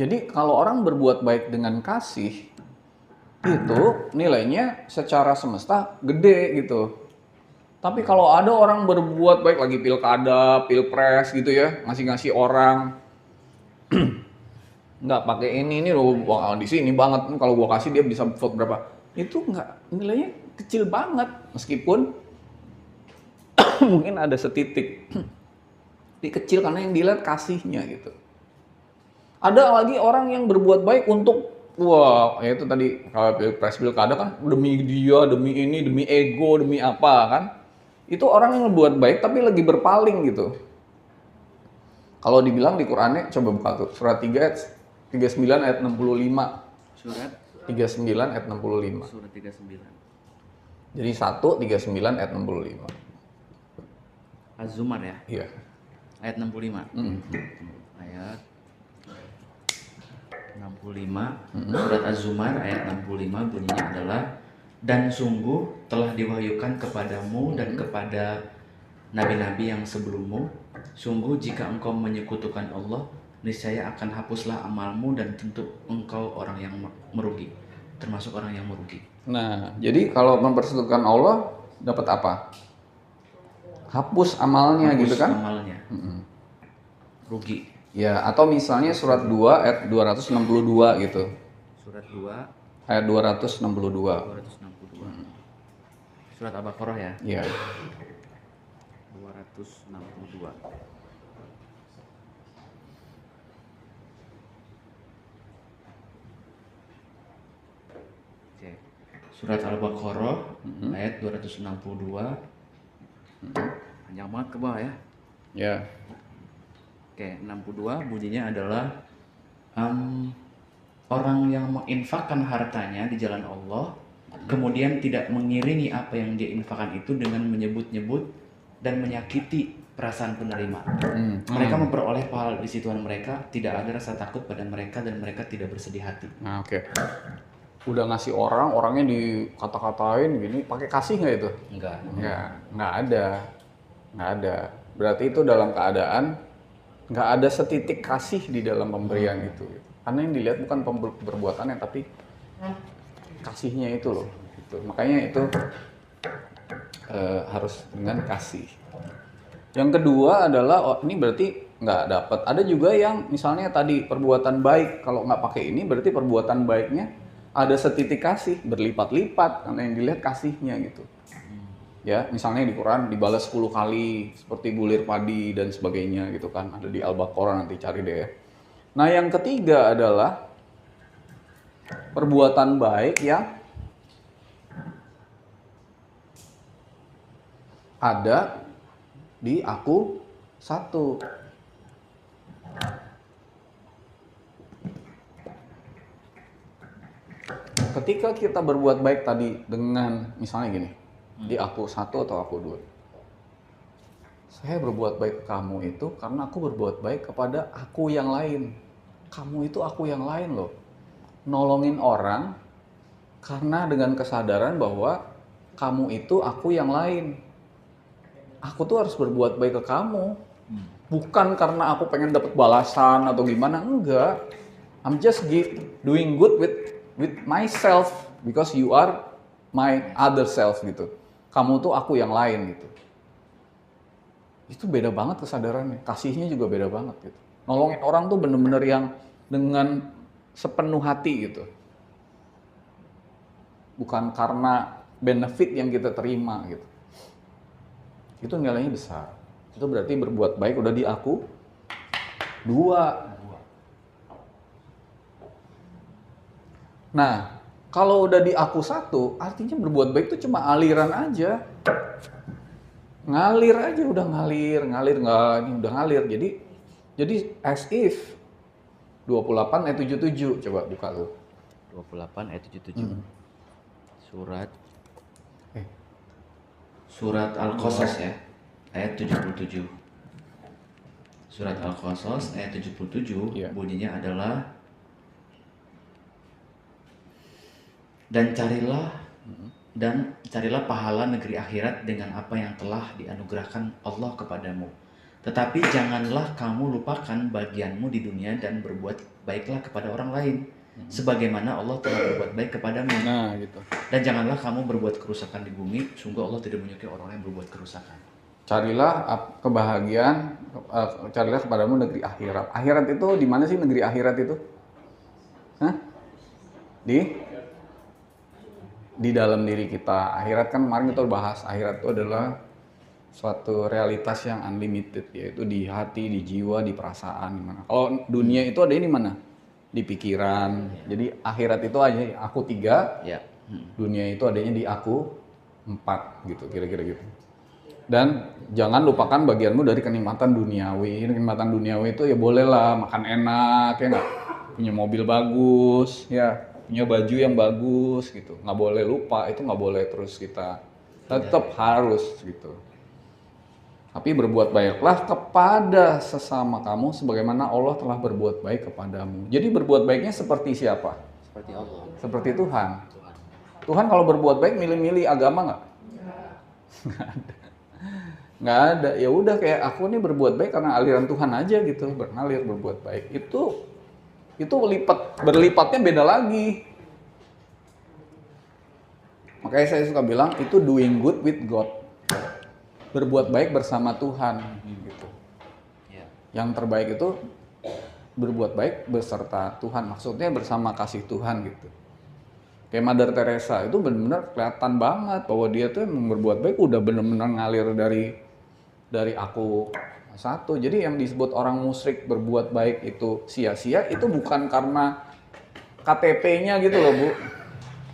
Jadi kalau orang berbuat baik dengan kasih, itu nilainya secara semesta gede gitu. Tapi kalau ada orang berbuat baik lagi pilkada, pilpres gitu ya, ngasih-ngasih orang, nggak pakai ini loh, wah, di sini banget, kalau gua kasih dia bisa vote berapa. Itu nggak, nilainya kecil banget, meskipun mungkin ada setitik. Tapi kecil karena yang dilihat kasihnya gitu. Ada lagi orang yang berbuat baik untuk, wah, ya itu tadi kalau pilpres pilkada kan demi dia, demi ini, demi ego, demi apa kan. Itu orang yang berbuat baik tapi lagi berpaling gitu. Kalau dibilang di Qur'annya, coba buka tuh, surat 3 ayat 39 ayat 65. Surat 39 ayat 65. Surat 39. Jadi 139 ayat 65. Az-Zumar ya. Iya. Ayat 65. Ayat 65. Surat Az-Zumar ayat 65 bunyinya adalah, dan sungguh telah diwahyukan kepadamu dan kepada nabi-nabi yang sebelummu, sungguh jika engkau menyekutukan Allah, niscaya akan hapuslah amalmu dan tentu engkau orang yang merugi, termasuk orang yang merugi. Nah, jadi kalau mempersekutukan Allah dapat apa? Hapus amalnya. Hapus gitu kan? amalnya. Rugi. Ya, atau misalnya surat 2 ayat 262 gitu. Surat 2 Ayat 262. 262. Surat Al-Baqarah ya. Iya. 262. Oke. Surat Al-Baqarah ayat 262. Panjang banget ke bawah ya. Ya. Oke, 62 bunyinya adalah orang yang menginfakkan hartanya di jalan Allah, kemudian tidak mengiringi apa yang dia infakkan itu dengan menyebut-nyebut dan menyakiti perasaan penerima. Mereka memperoleh pahala di situan mereka, tidak ada rasa takut pada mereka dan mereka tidak bersedih hati. Nah, oke. Udah ngasih orang, orangnya dikata-katain gini, pakai kasih nggak itu? Nggak ada. Berarti itu dalam keadaan nggak ada setitik kasih di dalam pemberian itu. Karena yang dilihat bukan perbuatannya, tapi kasihnya itu loh. Gitu. Makanya itu harus dengan kasih. Yang kedua adalah, ini berarti nggak dapat. Ada juga yang misalnya tadi perbuatan baik, kalau nggak pakai ini berarti perbuatan baiknya ada setitik kasih, berlipat-lipat, karena yang dilihat kasihnya gitu. Ya, misalnya di Quran dibalas 10 kali seperti bulir padi dan sebagainya gitu kan. Ada di Al-Baqarah, nanti cari deh ya. Nah, yang ketiga adalah perbuatan baik yang ada di aku satu. Ketika kita berbuat baik tadi dengan misalnya gini, di aku satu atau aku dua. Saya berbuat baik ke kamu itu karena aku berbuat baik kepada aku yang lain. Kamu itu aku yang lain loh. Nolongin orang karena dengan kesadaran bahwa kamu itu aku yang lain. Aku tuh harus berbuat baik ke kamu. Bukan karena aku pengen dapat balasan atau gimana, enggak. I'm just doing good with myself because you are my other self gitu. Kamu tuh aku yang lain gitu. Itu beda banget kesadarannya, kasihnya juga beda banget gitu. Nolongin orang tuh bener-bener yang dengan sepenuh hati gitu. Bukan karena benefit yang kita terima gitu. Itu nilainya besar. Itu berarti berbuat baik udah di aku dua. Nah, kalau udah di aku satu, artinya berbuat baik itu cuma aliran aja. Ngalir aja, udah ngalir nggak, ini udah ngalir. Jadi as if 28 ayat 77, coba buka tuh. 28 ayat 77. Surat Al-Qasas ya, ayat 77. Surat Al-Qasas ayat 77 bunyinya adalah, dan carilah pahala negeri akhirat dengan apa yang telah dianugerahkan Allah kepadamu. Tetapi janganlah kamu lupakan bagianmu di dunia dan berbuat baiklah kepada orang lain, sebagaimana Allah telah berbuat baik kepadamu. Nah, gitu. Dan janganlah kamu berbuat kerusakan di bumi, sungguh Allah tidak menyukai orang yang berbuat kerusakan. Carilah kebahagiaan, carilah kepadamu negeri akhirat. Akhirat itu di mana sih negeri akhirat itu? Hah? Di dalam diri kita. Akhirat kan kemarin kita bahas, akhirat itu adalah suatu realitas yang unlimited, yaitu di hati, di jiwa, di perasaan. Gimana? Kalau dunia itu ada di mana? Di pikiran. Jadi akhirat itu aja aku 3, Ya. dunia itu adanya di aku 4 gitu, kira-kira gitu. Dan jangan lupakan bagianmu dari kenikmatan duniawi. Kenikmatan duniawi itu ya bolehlah makan enak, ya nggak? Punya mobil bagus, ya punya baju yang bagus gitu. Nggak boleh lupa, itu nggak boleh terus kita tetap harus gitu. Tapi berbuat baiklah kepada sesama kamu sebagaimana Allah telah berbuat baik kepadamu. Jadi berbuat baiknya seperti siapa? Seperti Allah. Seperti Tuhan. Tuhan kalau berbuat baik milih-milih agama nggak? Nggak ada. Ya udah kayak aku nih berbuat baik karena aliran Tuhan aja gitu, berngalir berbuat baik. Itu berlipatnya beda lagi. Makanya saya suka bilang itu doing good with God. Berbuat baik bersama Tuhan gitu. Ya. Yang terbaik itu berbuat baik beserta Tuhan, maksudnya bersama kasih Tuhan gitu. Kayak Mother Teresa itu benar-benar kelihatan banget bahwa dia tuh emang berbuat baik udah benar-benar ngalir dari aku satu. Jadi yang disebut orang musyrik berbuat baik itu sia-sia itu bukan karena KTP-nya gitu loh, Bu.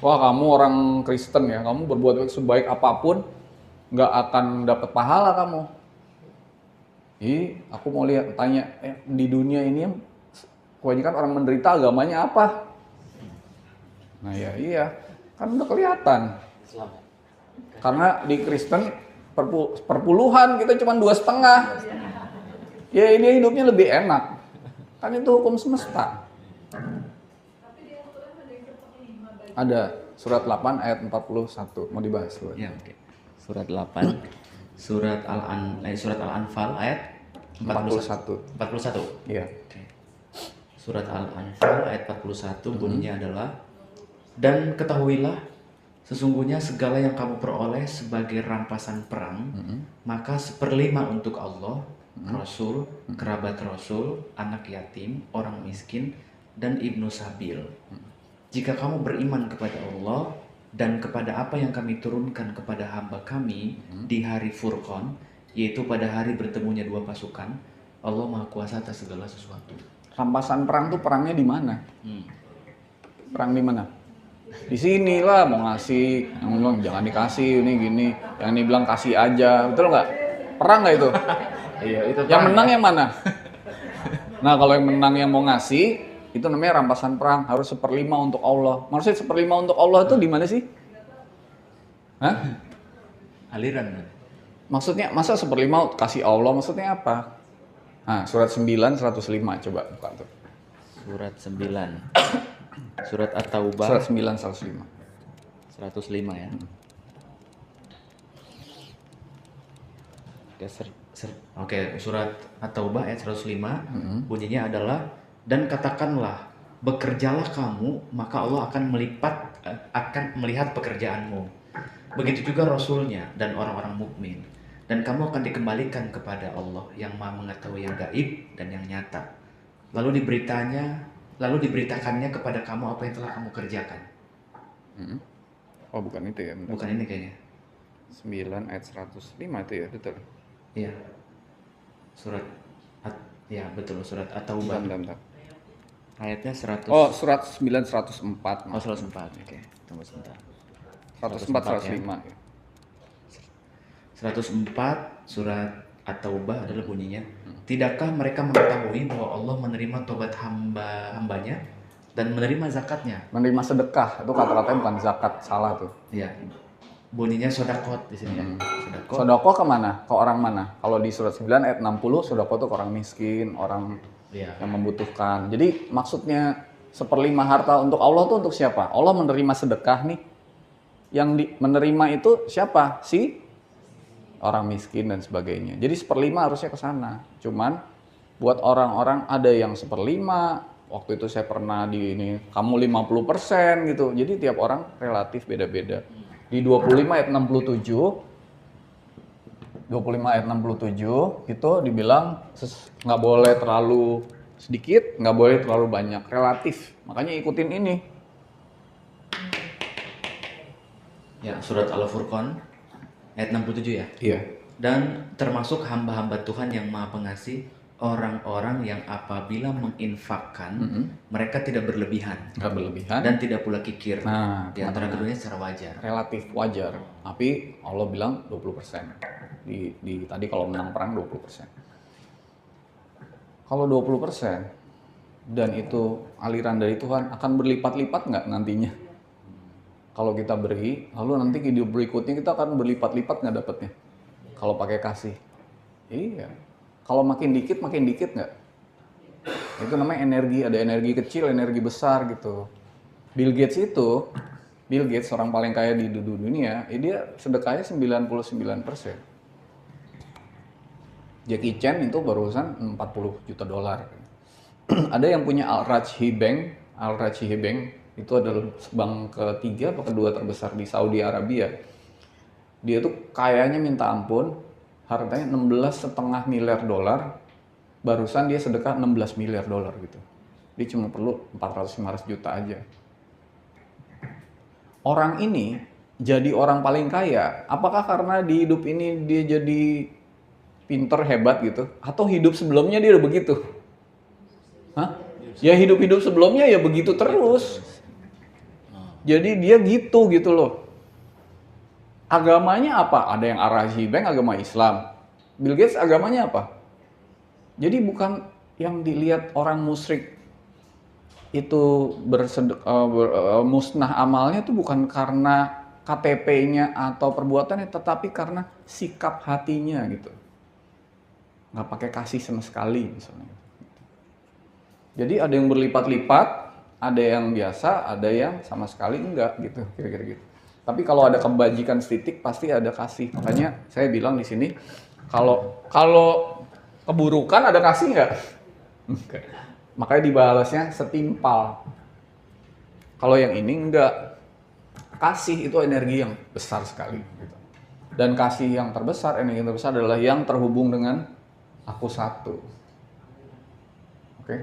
Wah, kamu orang Kristen ya, kamu berbuat baik sebaik apapun nggak akan dapat pahala kamu. Aku mau tanya, di dunia ini kebanyakan orang menderita agamanya apa? Nah ya iya, kan udah kelihatan. Karena di Kristen perpuluhan kita cuma 2,5. Ya ini hidupnya lebih enak. Kan itu hukum semesta. Ada surat 8 ayat 41 mau dibahas loh. Ya, oke. Surat 8, surat Al-Anfal ayat 41. 41. Iya. Oke. Surat Al-Anfal ayat 41 bunyinya adalah, dan ketahuilah sesungguhnya segala yang kamu peroleh sebagai rampasan perang, maka 1/5 untuk Allah, Rasul, kerabat Rasul, anak yatim, orang miskin, dan ibnu sabil. Jika kamu beriman kepada Allah dan kepada apa yang kami turunkan kepada hamba kami di hari Furqan, yaitu pada hari bertemunya 2 pasukan, Allah Maha Kuasa atas segala sesuatu. Rampasan perang tuh perangnya di mana? Perang di mana? Di sini lah mau ngasih, yang bilang jangan dikasih, ini gini, yang ini bilang kasih aja, betul nggak? Perang nggak itu? Iya, itu Yang menang yang mana? Nah kalau yang menang yang mau ngasih, itu namanya rampasan perang, harus 1/5 untuk Allah. Maksudnya 1/5 untuk Allah itu di mana sih? Hah? aliran. Maksudnya masa 1/5 kasih Allah, maksudnya apa? Nah, surat 9 105 coba buka tuh. Surat 9. Surat At-Taubah. Surat 9 105. 105 ya. Oke, surat At-Taubah ayat 105 bunyinya adalah, dan katakanlah bekerjalah kamu maka Allah akan melihat pekerjaanmu. Begitu juga Rasulnya dan orang-orang mukmin, dan kamu akan dikembalikan kepada Allah yang Maha mengetahui yang gaib dan yang nyata. Lalu diberitakannya kepada kamu apa yang telah kamu kerjakan. Oh bukan itu ya? Bentar. Bukan ini kayaknya. 9 ayat 105 itu ya, betul? Iya. Ya betul, surat At-Taubah. Bentar. Ayatnya 100. Oh, surat 9 104. Oh, 104. Oke, tunggu sebentar. 104 105 ya. 104 surat At-Taubah adalah bunyinya, tidakkah mereka mengetahui bahwa Allah menerima tobat hambanya dan menerima zakatnya? Menerima sedekah, itu kata-katanya bukan zakat, salah tuh. Iya. Bunyinya sodakot di sini ya. Sodakot. Sodako kemana? Ke orang mana? Kalau di surat 9 ayat 60, sodako tuh ke orang miskin, orang yang membutuhkan. Jadi maksudnya 1/5 harta untuk Allah tuh untuk siapa? Allah menerima sedekah nih. Yang menerima itu siapa? Si orang miskin dan sebagainya. Jadi 1/5 harusnya ke sana. Cuman buat orang-orang ada yang 1/5, waktu itu saya pernah di ini, kamu 50% gitu. Jadi tiap orang relatif beda-beda. Di 25 ayat 67, 25 ayat 67 itu dibilang nggak boleh terlalu sedikit, nggak boleh terlalu banyak, relatif. Makanya ikutin ini. Ya, surat Al-Furqan ayat 67 ya. Iya. Dan termasuk hamba-hamba Tuhan yang Maha Pengasih, orang-orang yang apabila menginfakkan, mereka tidak berlebihan Nggak berlebihan. dan tidak pula kikir. Nah, Di antara keduanya secara wajar. relatif wajar. Tapi Allah bilang 20%. Tadi kalau menang perang 20%. Kalau 20% dan itu aliran dari Tuhan, akan berlipat-lipat nggak nantinya? Kalau kita beri, lalu nanti hidup berikutnya kita akan berlipat-lipat nggak dapatnya? Kalau pakai kasih. Iya. Kalau makin dikit nggak? Itu namanya energi, ada energi kecil, energi besar gitu. Bill Gates orang paling kaya di dunia, dia sedekahnya 99%. Jackie Chan itu barusan $40 juta. Ada yang punya Al-Rajhi Bank itu adalah bank ketiga atau kedua terbesar di Saudi Arabia. Dia tuh kayanya minta ampun, hartanya $16,5 miliar, barusan dia sedekah $16 miliar gitu. Dia cuma perlu 450 juta aja. Orang ini jadi orang paling kaya, apakah karena di hidup ini dia jadi pinter, hebat gitu? Atau hidup sebelumnya dia udah begitu? Hah? Ya hidup sebelumnya ya begitu terus. Jadi dia gitu loh. Agamanya apa? Ada yang Ar-Rajhi Bank, agama Islam. Bill Gates agamanya apa? Jadi bukan yang dilihat orang musyrik itu musnah amalnya itu bukan karena KTP-nya atau perbuatannya, tetapi karena sikap hatinya gitu. Nggak pakai kasih sama sekali misalnya. Jadi ada yang berlipat-lipat, ada yang biasa, ada yang sama sekali enggak gitu, kira-kira gitu. Tapi kalau ada kebajikan setitik pasti ada kasih. Makanya saya bilang di sini kalau keburukan ada kasih enggak? Enggak. Makanya dibalasnya setimpal. Kalau yang ini enggak. Kasih itu energi yang besar sekali gitu. Dan kasih yang terbesar, energi yang terbesar adalah yang terhubung dengan aku satu. Oke.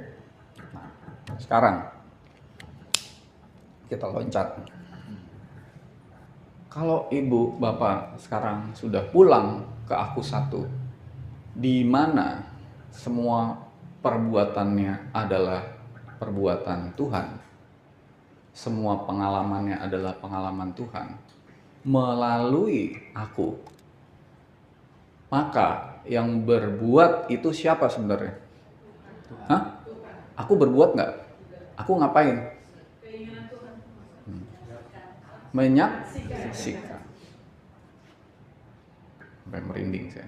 Nah, sekarang kita loncat. Kalau ibu bapak sekarang sudah pulang ke aku satu, di mana semua perbuatannya adalah perbuatan Tuhan, semua pengalamannya adalah pengalaman Tuhan melalui aku, maka yang berbuat itu siapa sebenarnya? Hah? Aku berbuat nggak? Aku ngapain? Menyaksikan. Sampai merinding saya.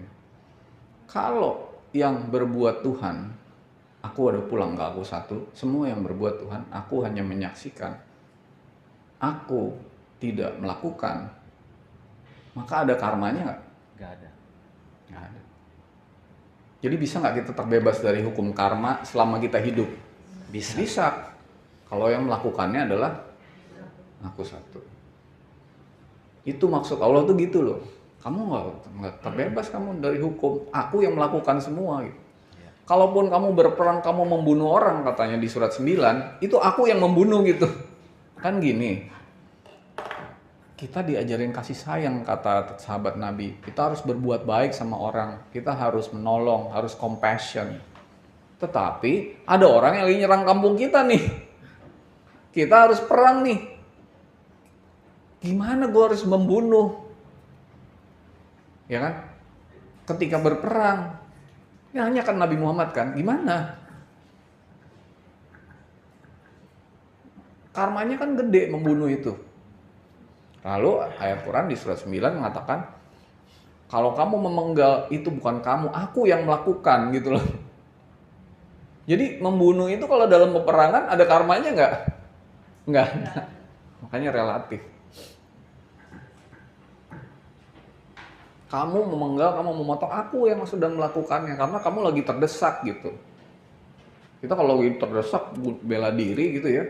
Kalau yang berbuat Tuhan, aku ada pulang ke aku satu. Semua yang berbuat Tuhan, aku hanya menyaksikan. Aku tidak melakukan. Maka ada karmanya nggak? Nggak ada. Nggak ada. Jadi bisa nggak kita terbebas dari hukum karma selama kita hidup? Bisa. Bisa. Kalau yang melakukannya adalah aku satu. Itu maksud Allah tuh gitu loh. Kamu nggak terbebas kamu dari hukum. Aku yang melakukan semua gitu. Ya. Kalaupun kamu berperang, kamu membunuh orang katanya di surat 9, itu aku yang membunuh gitu. Kan gini. Kita diajarin kasih sayang kata sahabat Nabi. Kita harus berbuat baik sama orang. Kita harus menolong, harus compassion. Tetapi ada orang yang lagi nyerang kampung kita nih. Kita harus perang nih. Gimana gue harus membunuh? Ya kan? Ketika berperang. Nanya kan Nabi Muhammad kan, gimana? Karmanya kan gede membunuh itu. Lalu ayat Quran di surat 9 mengatakan, kalau kamu memenggal itu bukan kamu, aku yang melakukan gitu loh. Jadi membunuh itu kalau dalam peperangan ada karmanya nggak? Nggak ada. Makanya relatif. Kamu memenggal, kamu memotong, aku yang sudah melakukannya karena kamu lagi terdesak gitu. Kita kalau lagi terdesak bela diri gitu ya,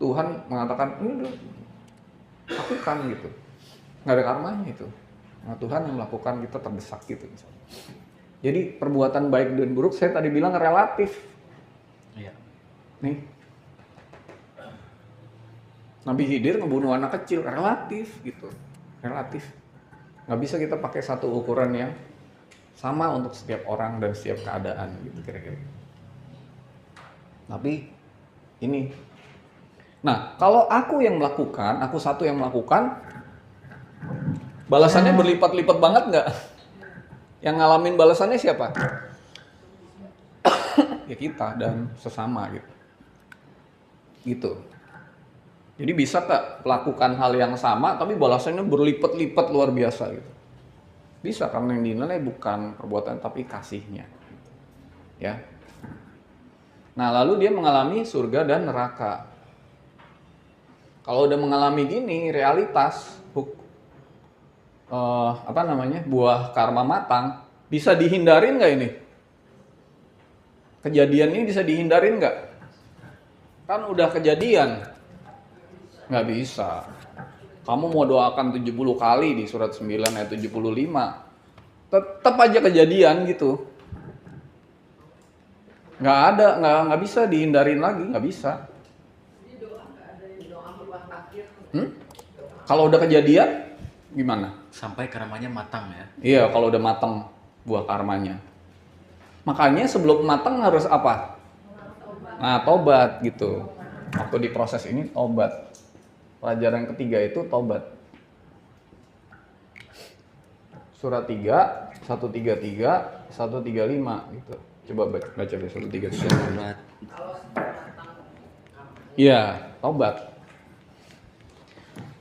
Tuhan mengatakan ini udah lakukan gitu. Nggak ada karmanya itu. Nah, Tuhan yang melakukan kita terdesak gitu. Jadi perbuatan baik dan buruk saya tadi bilang relatif. Iya. Nih, Nabi Khidir ngebunuh anak kecil relatif gitu, relatif. Nggak bisa kita pakai satu ukuran yang sama untuk setiap orang dan setiap keadaan gitu kira-kira. Tapi ini, nah kalau aku yang melakukan, aku satu yang melakukan, balasannya berlipat-lipat banget nggak? Yang ngalamin balasannya siapa? Ya kita dan sesama gitu. Gitu. Jadi bisa nggak melakukan hal yang sama tapi balasannya berlipat-lipat luar biasa gitu. Bisa karena yang dinilai bukan perbuatan tapi kasihnya. Ya. Nah, lalu dia mengalami surga dan neraka. Kalau udah mengalami gini, realitas buah karma matang, bisa dihindarin nggak ini? Kejadian ini bisa dihindarin nggak? Kan udah kejadian. Nggak bisa. Kamu mau doakan 70 kali di surat 9 ayat 75. Tetap aja kejadian gitu. Nggak bisa dihindarin lagi, nggak bisa. Kalau udah kejadian, gimana? Sampai karmanya matang ya. Iya, kalau udah matang buah karmanya. Makanya sebelum matang harus apa? Nah, tobat gitu. Waktu di proses ini tobat. Pelajaran ketiga itu tobat. Surat 3, 133, 135 gitu. Coba baca deh 133. Surat. Iya, tobat.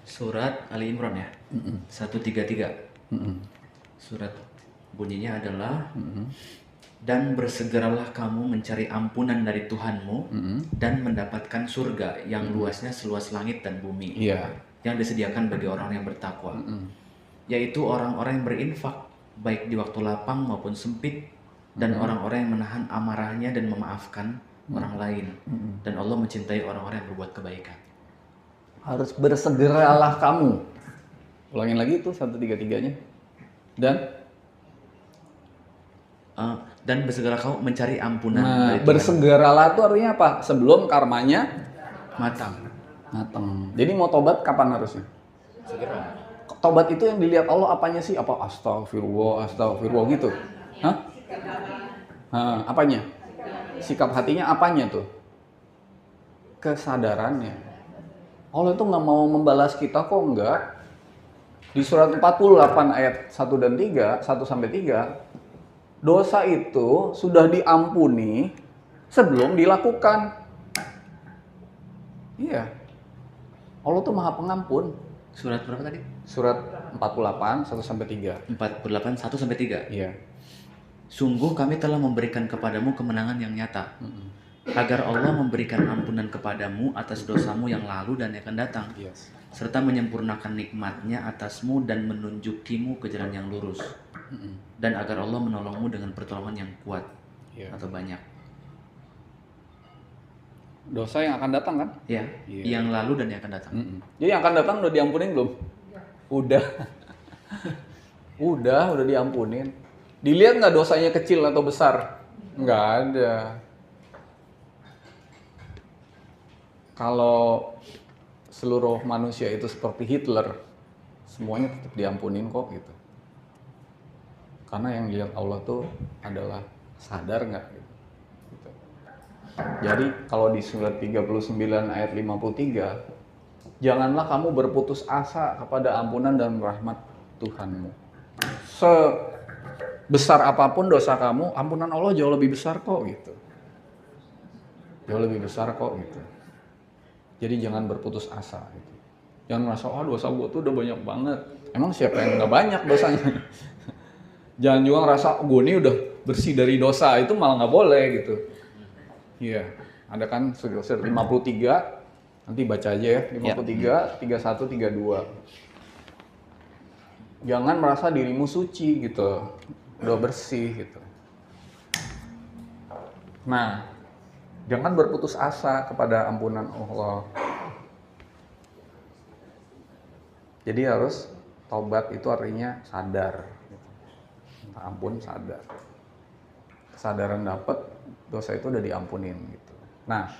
Surat Ali Imran ya. 133. Surat bunyinya adalah dan bersegeralah kamu mencari ampunan dari Tuhanmu dan mendapatkan surga yang luasnya seluas langit dan bumi. Iya. Yang disediakan bagi orang yang bertakwa. Yaitu orang-orang yang berinfak baik di waktu lapang maupun sempit dan orang-orang yang menahan amarahnya dan memaafkan orang lain. Dan Allah mencintai orang-orang yang berbuat kebaikan. Harus bersegeralah kamu. Ulangin lagi itu 133-nya. Dan bersegera kamu mencari ampunan nah, dari Tuhan. Bersegeralah itu artinya apa? Sebelum karmanya matang. Jadi mau tobat kapan harusnya? Segera. Tobat itu yang dilihat Allah apanya sih? Apa astagfirullah gitu? Hah? Apanya? Sikap hatinya apanya tuh? Kesadarannya. Allah itu nggak mau membalas kita kok enggak. Di surat 48 ayat 1 dan 3, 1 sampai 3, dosa itu sudah diampuni sebelum dilakukan. Iya. Allah tuh Maha Pengampun. Surat berapa tadi? Surat 48 1 sampai 3. 48 1 sampai 3. Iya. Sungguh kami telah memberikan kepadamu kemenangan yang nyata. Agar Allah memberikan ampunan kepadamu atas dosamu yang lalu dan yang akan datang. Yes. Serta menyempurnakan nikmatnya atasmu dan menunjukimu ke jalan yang lurus. Dan agar Allah menolongmu dengan pertolongan yang kuat atau banyak. Dosa yang akan datang kan? Ya, yang lalu dan yang akan datang. Jadi yang akan datang udah diampunin belum? Udah. udah diampunin. Dilihat nggak dosanya kecil atau besar? Nggak ada. Kalau seluruh manusia itu seperti Hitler, semuanya tetap diampunin kok gitu. Karena yang dilihat Allah tuh adalah sadar nggak gitu. Jadi kalau di surat 39 ayat 53, janganlah kamu berputus asa kepada ampunan dan rahmat Tuhanmu. Sebesar apapun dosa kamu, ampunan Allah jauh lebih besar kok gitu. Jauh lebih besar kok gitu. Jadi jangan berputus asa gitu. Jangan merasa, dosa gue tuh udah banyak banget. Emang siapa yang nggak banyak dosanya? Jangan juga ngerasa, gue ini udah bersih dari dosa. Itu malah nggak boleh gitu. Iya, ada kan surat 53, nanti baca aja ya, 53, 31, 32. Jangan merasa dirimu suci gitu, udah bersih gitu. Nah, jangan berputus asa kepada ampunan Allah. Jadi harus tobat itu artinya sadar. Minta ampun sadar. Kesadaran dapat, dosa itu udah diampunin gitu. Nah,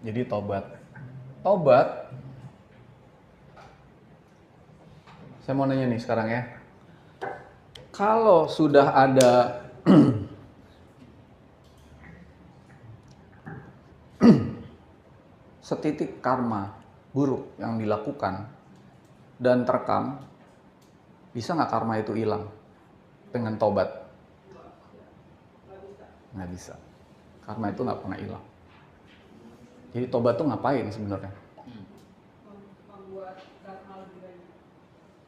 jadi tobat. Tobat. Saya mau nanya nih sekarang ya. Kalau sudah ada setitik karma buruk yang dilakukan dan terekam, bisa nggak karma itu hilang dengan tobat? Nggak bisa. Karma itu nggak pernah hilang. Jadi tobat tuh ngapain sebenarnya?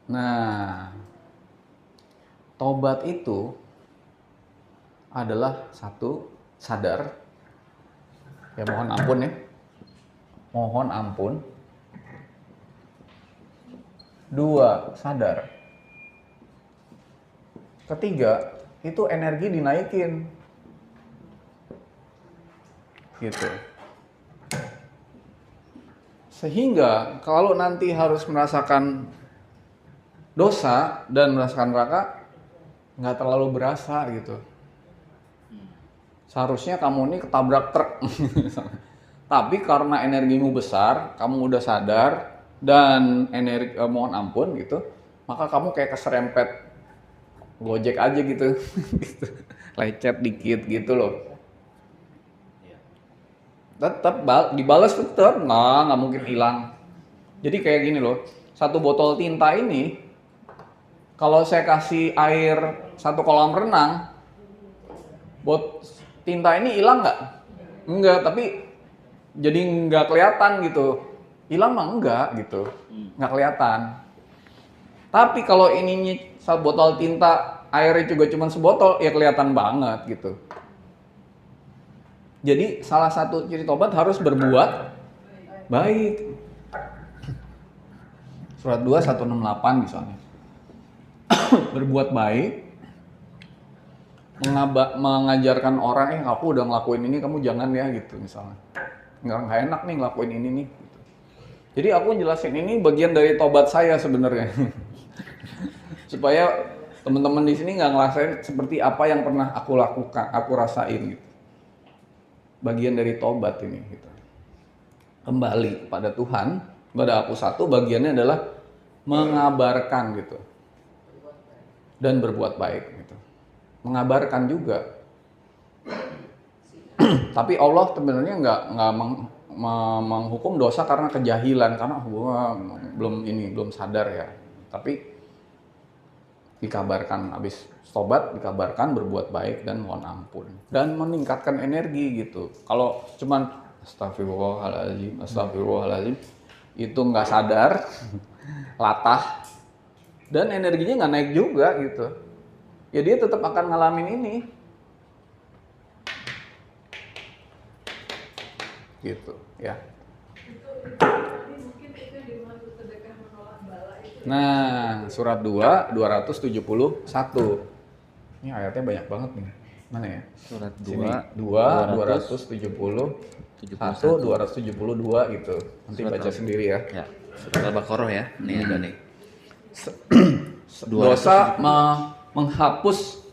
Nah, tobat itu adalah satu, sadar. Ya mohon ampun ya. Mohon ampun. Dua, sadar. Ketiga, itu energi dinaikin. Gitu. Sehingga kalau nanti harus merasakan dosa dan merasakan neraka, nggak terlalu berasa gitu. Seharusnya kamu ini ketabrak truk. Tapi karena energimu besar, kamu udah sadar dan mohon ampun gitu, maka kamu kayak keserempet Gojek aja gitu. Gitu. Lecet dikit gitu loh. Tetap dibalas tetap nggak mungkin hilang. Jadi kayak gini loh, satu botol tinta ini kalau saya kasih air satu kolam renang, tinta ini hilang nggak? Enggak, tapi jadi nggak kelihatan gitu. Hilang mah enggak gitu, nggak kelihatan. Tapi kalau ininya satu botol tinta, airnya juga cuma sebotol, ya kelihatan banget gitu. Jadi salah satu ciri tobat harus berbuat baik. Surat 2 168 misalnya. Berbuat baik, mengajarkan orang, aku udah ngelakuin ini, kamu jangan ya gitu misalnya. Nggak enak nih ngelakuin ini nih. Gitu. Jadi aku jelasin ini bagian dari tobat saya sebenarnya. Supaya teman-teman di sini nggak ngerasain seperti apa yang pernah aku lakukan, aku rasain gitu. Bagian dari tobat ini gitu. Kembali pada Tuhan, pada aku satu, bagiannya adalah mengabarkan gitu. Dan berbuat baik gitu. Mengabarkan juga. Tapi Allah sebenarnya nggak menghukum dosa karena kejahilan, karena gua belum sadar ya. Tapi dikabarkan habis tobat, dikabarkan berbuat baik dan mohon ampun dan meningkatkan energi gitu. Kalau cuman astagfirullahaladzim itu nggak sadar, latah dan energinya nggak naik juga gitu, ya dia tetap akan ngalamin ini gitu ya. Nah, surat 2 271. Ini ayatnya banyak banget nih. Mana ya? Surat 2 272 gitu. Nanti surat baca sendiri ya. Ya, surat Al-Baqarah ya. Nih ada nih. Dosa menghapus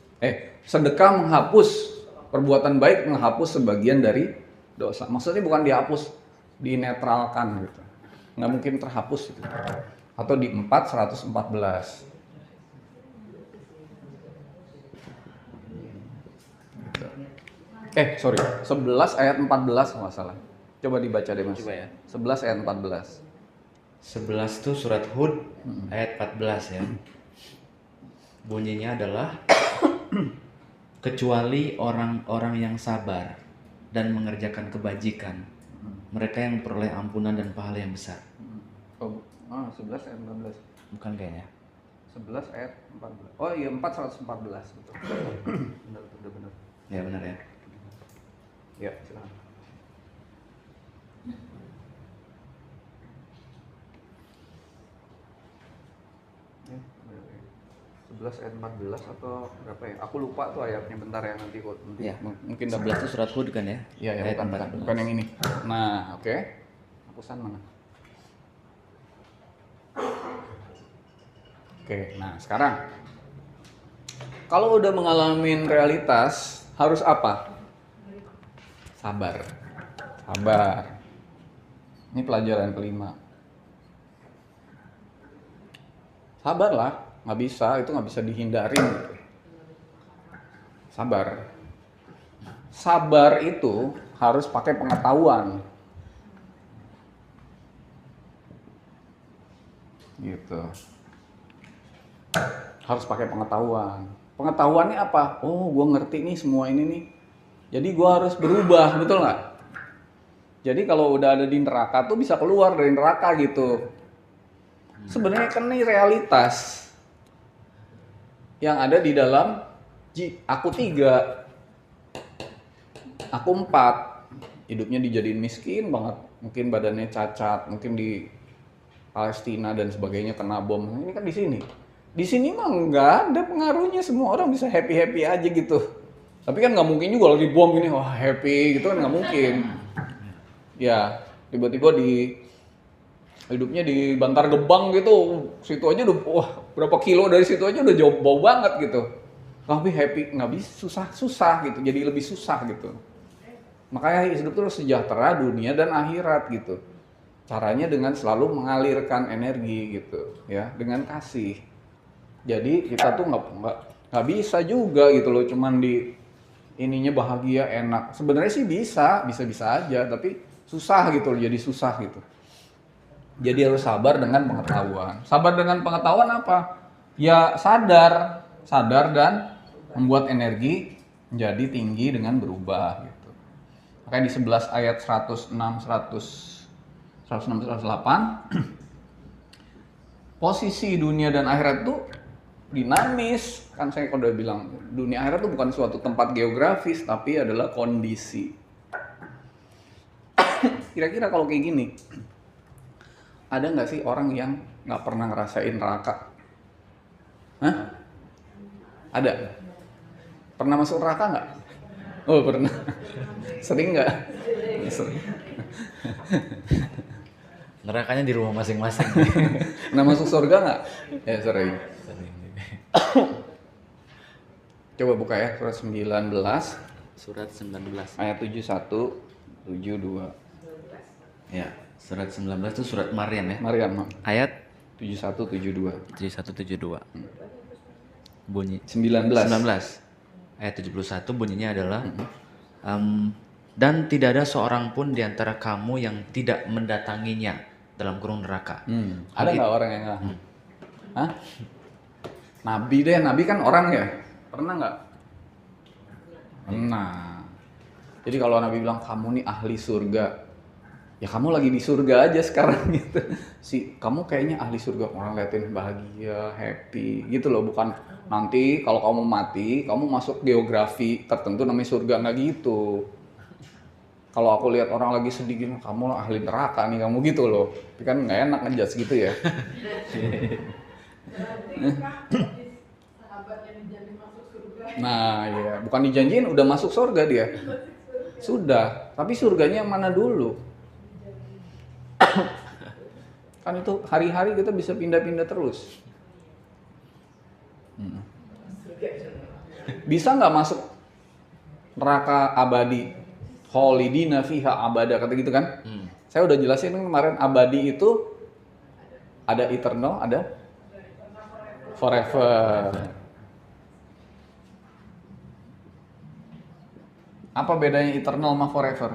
sedekah menghapus, perbuatan baik menghapus sebagian dari dosa. Maksudnya bukan dihapus, dinetralkan gitu. Nggak mungkin terhapus gitu. Atau di 4 114. Sorry, 11 ayat 14 nggak salah. Coba dibaca deh Mas. Coba ya. 11 ayat 14. 11 tuh surat Hud ayat 14 ya. Bunyinya adalah kecuali orang-orang yang sabar dan mengerjakan kebajikan, mereka yang memperoleh ampunan dan pahala yang besar. 11 ayat 14. Bukan kayaknya. 11 ayat 14. Oh iya, 4 114 betul. Benar. Ya benar ya. Ya, silakan. 11 ayat 14 atau berapa ya? Aku lupa tuh ayatnya, bentar ya, nanti Ya. mungkin 11 itu surat Hud kan ya? Iya, ya, Ayat bukan yang ini. Nah, oke. Hapusan mana? Oke, nah sekarang kalau udah mengalami realitas harus apa? Sabar. Sabar. Ini pelajaran kelima. Sabarlah, nggak bisa, itu nggak bisa dihindarin. Sabar. Sabar itu harus pakai pengetahuan. Gitu. Harus pakai pengetahuan. Pengetahuannya apa? Oh, gue ngerti nih semua ini nih. Jadi gue harus berubah, betul nggak? Jadi kalau udah ada di neraka tuh bisa keluar dari neraka gitu. Sebenarnya kan ini realitas yang ada di dalam aku 3, aku 4, hidupnya dijadiin miskin banget, mungkin badannya cacat, mungkin di Palestina dan sebagainya kena bom. Ini kan di sini. Di sini mah nggak ada pengaruhnya, semua orang bisa happy aja gitu. Tapi kan nggak mungkin juga lagi bom gini, wah happy gitu kan nggak mungkin. Ya tiba-tiba hidupnya di Bantar Gebang gitu, situ aja udah wah berapa kilo dari situ aja udah jauh bau banget gitu. Tapi happy nggak bisa, susah gitu, jadi lebih susah gitu. Makanya hidup terus sejahtera dunia dan akhirat gitu. Caranya dengan selalu mengalirkan energi gitu, ya, dengan kasih. Jadi kita tuh nggak bisa juga gitu loh, cuman di ininya bahagia enak. Sebenarnya sih bisa aja, tapi susah gitu loh, jadi susah gitu. Jadi harus sabar dengan pengetahuan. Sabar dengan pengetahuan apa? Ya sadar dan membuat energi menjadi tinggi dengan berubah gitu. Makanya di 11 ayat 106, 108 posisi dunia dan akhirat itu dinamis. Kan saya udah bilang, dunia akhirat itu bukan suatu tempat geografis, tapi adalah kondisi. Kira-kira kalau kayak gini, ada nggak sih orang yang nggak pernah ngerasain neraka? Hah? Ada? Pernah masuk neraka nggak? Oh pernah. Sering nggak? Sering. Nerakanya di rumah masing-masing. Pernah masuk surga nggak? Ya sering. Coba buka ya surat 19. Surat 19. Ayat 71, 72. Ya, surat 19 itu surat Maryam ya. Maryam. Ayat 71, 72. 7172. Bunyi 19. Ayat 71 bunyinya adalah dan tidak ada seorang pun di antara kamu yang tidak mendatanginya dalam kurung neraka. Ada nggak orang yang nggak? Hah? Nabi deh, Nabi kan orang ya. Pernah nggak? Pernah. Jadi kalau Nabi bilang kamu nih ahli surga, ya kamu lagi di surga aja sekarang gitu. Kamu kayaknya ahli surga, orang liatin bahagia, happy gitu loh. Bukan nanti kalau kamu mati, kamu masuk geografi tertentu namanya surga, nggak gitu. Kalau aku lihat orang lagi sedih gini, kamu lah ahli neraka nih, kamu gitu loh. Tapi kan nggak enak ngejudge gitu ya. Nah ya, bukan dijanjiin udah masuk surga dia. Sudah, tapi surganya yang mana dulu? Kan itu hari-hari kita bisa pindah-pindah terus. Bisa nggak masuk neraka abadi? Kholidina fiha abada, kata gitu kan? Saya udah jelasin kemarin, abadi itu ada eternal, ada forever. Apa bedanya eternal sama forever?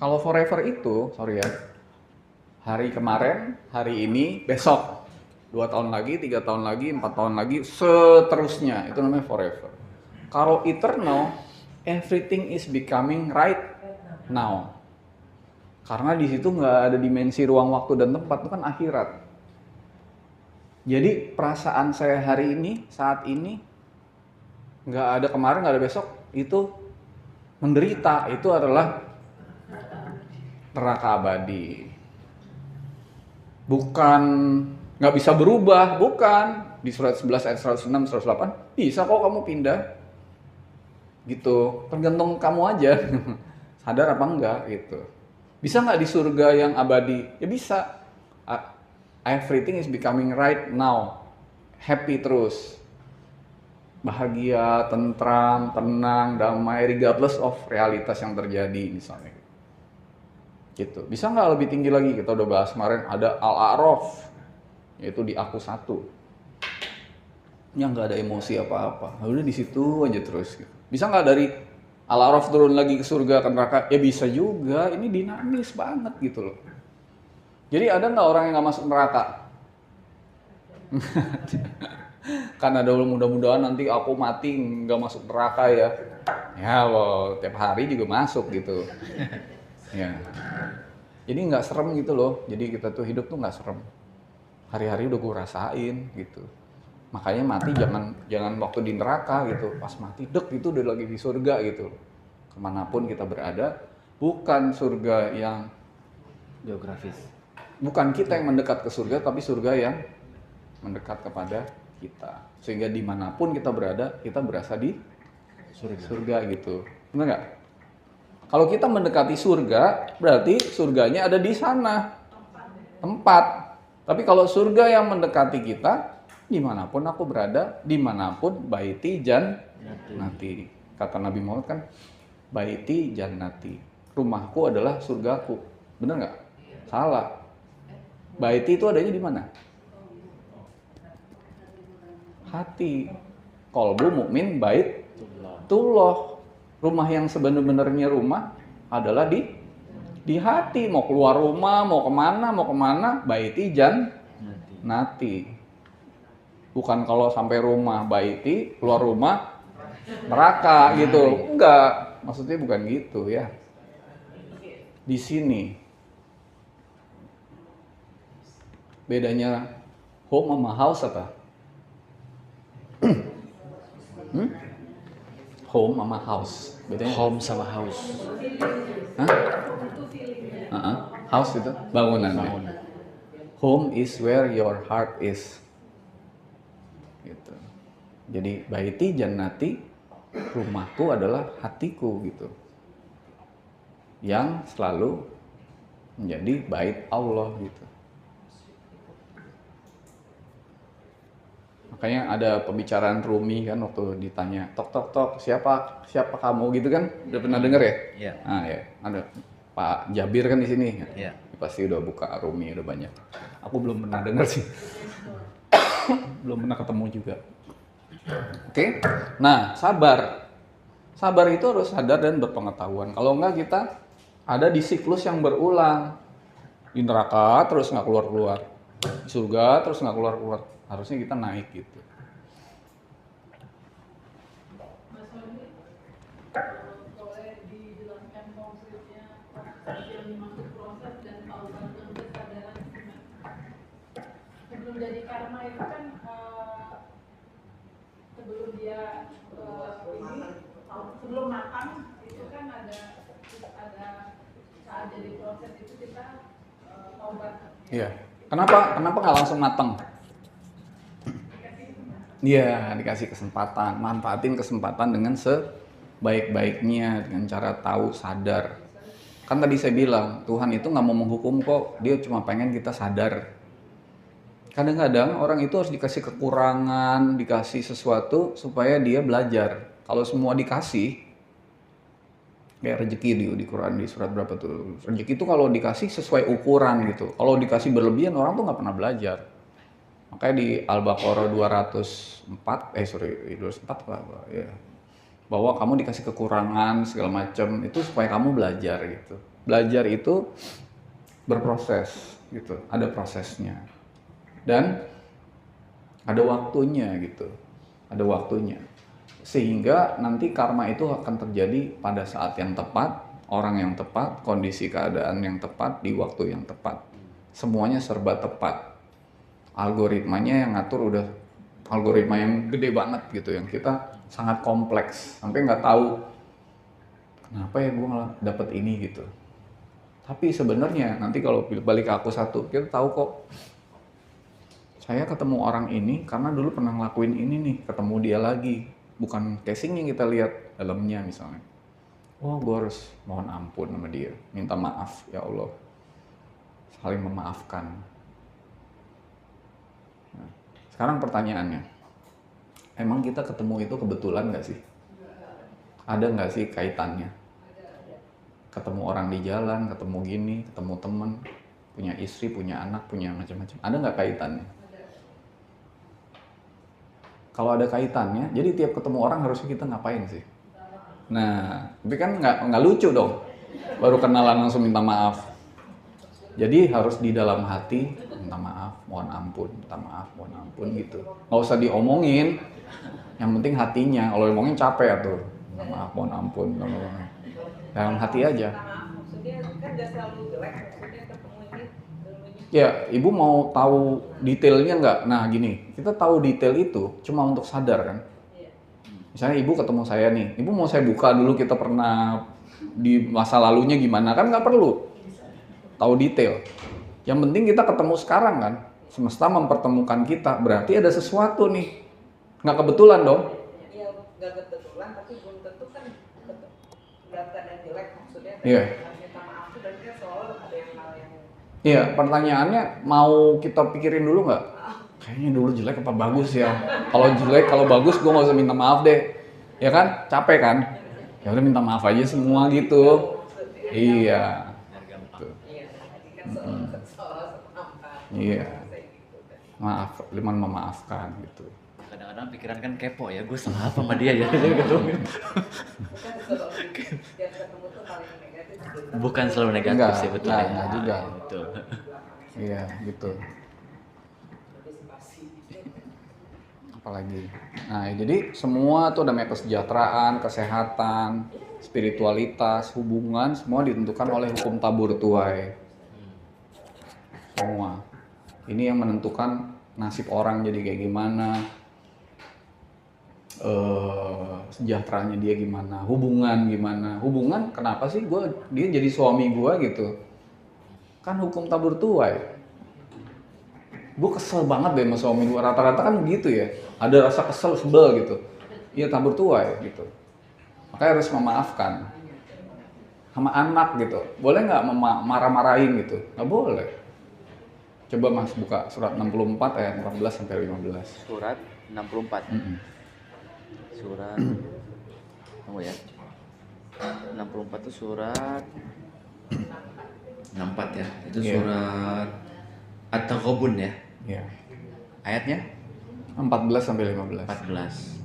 Kalau forever itu, sorry ya, hari kemarin, hari ini, besok, 2 tahun lagi, 3 tahun lagi, 4 tahun lagi, seterusnya, itu namanya forever. Kalau eternal, everything is becoming right now. Karena di situ nggak ada dimensi ruang, waktu, dan tempat, itu kan akhirat. Jadi perasaan saya hari ini, saat ini, nggak ada kemarin, nggak ada besok, itu menderita, itu adalah neraka abadi. bukan nggak bisa berubah, bukan. Di surat 11 ayat 106, 108 bisa kok kamu pindah. Gitu, tergantung kamu aja. Sadar apa enggak gitu. Bisa nggak di surga yang abadi? Ya bisa. Everything is becoming right now. Happy terus. Bahagia, tentram, tenang, damai, regardless of realitas yang terjadi misalnya. Gitu. Bisa nggak lebih tinggi lagi? Kita udah bahas kemarin, ada Al-A'raf, yaitu di aku satu. Yang nggak ada emosi apa-apa. Udah di situ aja terus. Gitu. Bisa nggak dari Al-A'raf turun lagi ke surga, ke neraka? Ya bisa juga. Ini dinamis banget gitu loh. Jadi ada nggak orang yang nggak masuk neraka? Karena mudah-mudahan nanti aku mati nggak masuk neraka ya. Ya loh, tiap hari juga masuk gitu. Ya. Jadi nggak serem gitu loh. Jadi kita tuh hidup tuh nggak serem. Hari-hari udah gue rasain gitu. Makanya mati jangan waktu di neraka gitu. Pas mati dek itu udah lagi di surga gitu. Kemanapun kita berada, bukan surga yang Geografis. bukan kita yang mendekat ke surga, tapi surga yang mendekat kepada kita. Sehingga dimanapun kita berada, kita berasa di surga gitu. Benar nggak? Kalau kita mendekati surga, berarti surganya ada di sana. Tempat. Tapi kalau surga yang mendekati kita, dimanapun aku berada, dimanapun baiti jannati. Kata Nabi Muhammad kan, baiti jannati. Rumahku adalah surgaku. Benar nggak? Salah. Baiti itu adanya di mana? Hati. Qalbu mukmin baitullah. Rumah yang sebenarnya rumah adalah di hati. Mau keluar rumah, mau kemana, baiti jannati. Bukan kalau sampai rumah baiti, keluar rumah neraka gitu. Enggak, maksudnya bukan gitu ya. Di sini bedanya home sama house apa? Home sama house. Bedanya Home sama house. Hah? House itu bangunan. Home is where your heart is. Gitu. Jadi baiti jannati, rumahku adalah hatiku gitu. Yang selalu menjadi bait Allah gitu. Makanya ada pembicaraan Rumi kan waktu ditanya, tok siapa kamu gitu kan, udah pernah dengar ya? Iya. Nah ya, ada Pak Jabir kan di sini. Iya. Pasti udah buka Rumi udah banyak. Aku belum pernah dengar sih, belum pernah ketemu juga. Oke, nah sabar itu harus sadar dan berpengetahuan. Kalau enggak kita ada di siklus yang berulang, di neraka terus nggak keluar, di surga terus nggak keluar. Harusnya kita naik gitu. Boleh dijelaskan konkretnya yang dimaksud proses dan taubat dan kesadaran sebelum jadi karma itu kan sebelum dia ini sebelum matang itu kan ada saat jadi proses itu kita taubat. Iya. Kenapa nggak langsung matang? Iya, dikasih kesempatan, manfaatin kesempatan dengan sebaik-baiknya dengan cara tahu, sadar. Kan tadi saya bilang, Tuhan itu nggak mau menghukum kok, dia cuma pengen kita sadar. Kadang-kadang orang itu harus dikasih kekurangan, dikasih sesuatu supaya dia belajar. Kalau semua dikasih, kayak rezeki di Quran di surat berapa tuh? Rezeki itu kalau dikasih sesuai ukuran gitu. Kalau dikasih berlebihan orang tuh nggak pernah belajar. Makanya di Al-Baqarah 204 apa ya. Bahwa kamu dikasih kekurangan segala macam itu supaya kamu belajar gitu. Belajar itu berproses gitu, ada prosesnya. Dan ada waktunya gitu. Ada waktunya. Sehingga nanti karma itu akan terjadi pada saat yang tepat, orang yang tepat, kondisi keadaan yang tepat, di waktu yang tepat. Semuanya serba tepat. Algoritmanya yang ngatur udah algoritma yang gede banget gitu, yang kita sangat kompleks sampai nggak tahu kenapa ya gue malah dapet ini gitu. Tapi sebenarnya nanti kalau balik ke aku satu, kita tahu kok saya ketemu orang ini karena dulu pernah ngelakuin ini nih, ketemu dia lagi. Bukan casing yang kita lihat dalamnya misalnya. Oh, gue harus mohon ampun sama dia, minta maaf, ya Allah. Saling memaafkan. Nah, sekarang pertanyaannya, emang kita ketemu itu kebetulan nggak sih? Ada nggak sih kaitannya? Ketemu orang di jalan, ketemu gini, ketemu teman, punya istri, punya anak, punya macam-macam. Ada nggak kaitannya? Kalau ada kaitannya, jadi tiap ketemu orang harusnya kita ngapain sih? Nah, tapi kan nggak lucu dong. Baru kenalan langsung minta maaf. Jadi harus di dalam hati minta maaf, mohon ampun, minta maaf, mohon ampun gitu. Nggak usah diomongin. Yang penting hatinya. Kalau ngomongin capek tuh. Minta maaf, mohon ampun. Dalam hati aja. Maksudnya kan gak selalu jelek, maksudnya ketemu ini. Ya, ibu mau tahu detailnya nggak? Nah gini, kita tahu detail itu cuma untuk sadar kan. Misalnya ibu ketemu saya nih, ibu mau saya buka dulu kita pernah di masa lalunya gimana, kan nggak perlu tahu detail. Yang penting kita ketemu sekarang kan, semesta mempertemukan kita, berarti ada sesuatu nih. Nggak kebetulan dong. Iya, nggak kebetulan, tapi belum tentu kan dalam keadaan jelek, maksudnya Iya. minta maaf itu dan kan selalu ada yang hal yang Iya, pertanyaannya mau kita pikirin dulu nggak? Kayaknya dulu jelek apa bagus ya? Kalau jelek, kalau bagus gue nggak usah minta maaf deh. Ya kan? Capek kan? Ya udah minta maaf aja semua gitu. Iya. Gitu. Iya. Maaf, liman memaafkan gitu. Kadang-kadang pikiran kan kepo ya, gue salah apa sama dia ya gitu. Bukan selalu negatif Enggak, sih betul enggak, ya. enggak juga. Betul. Iya, gitu. Apalagi. Nah, jadi semua tuh namanya kesejahteraan, kesehatan, spiritualitas, hubungan, semua ditentukan oleh hukum tabur tuai. Semua. Ini yang menentukan nasib orang jadi kayak gimana, sejahteranya dia gimana, hubungan gimana. Hubungan kenapa sih dia jadi suami gue gitu? Kan hukum tabur tuai. Gue kesel banget deh sama suami gue, rata-rata kan begitu ya, ada rasa kesel, sebel gitu. Iya, tabur tuai gitu. Makanya harus memaafkan. Sama anak gitu, boleh nggak marah-marahin gitu? Nggak boleh. Coba Mas buka surat 64 ayat 14 sampai 15. Surat 64. Surat tunggu ya. 64 itu surat 64 ya. Itu Iya. surat At-Taghabun ya. Iya. Ayatnya 14 sampai 15. 14.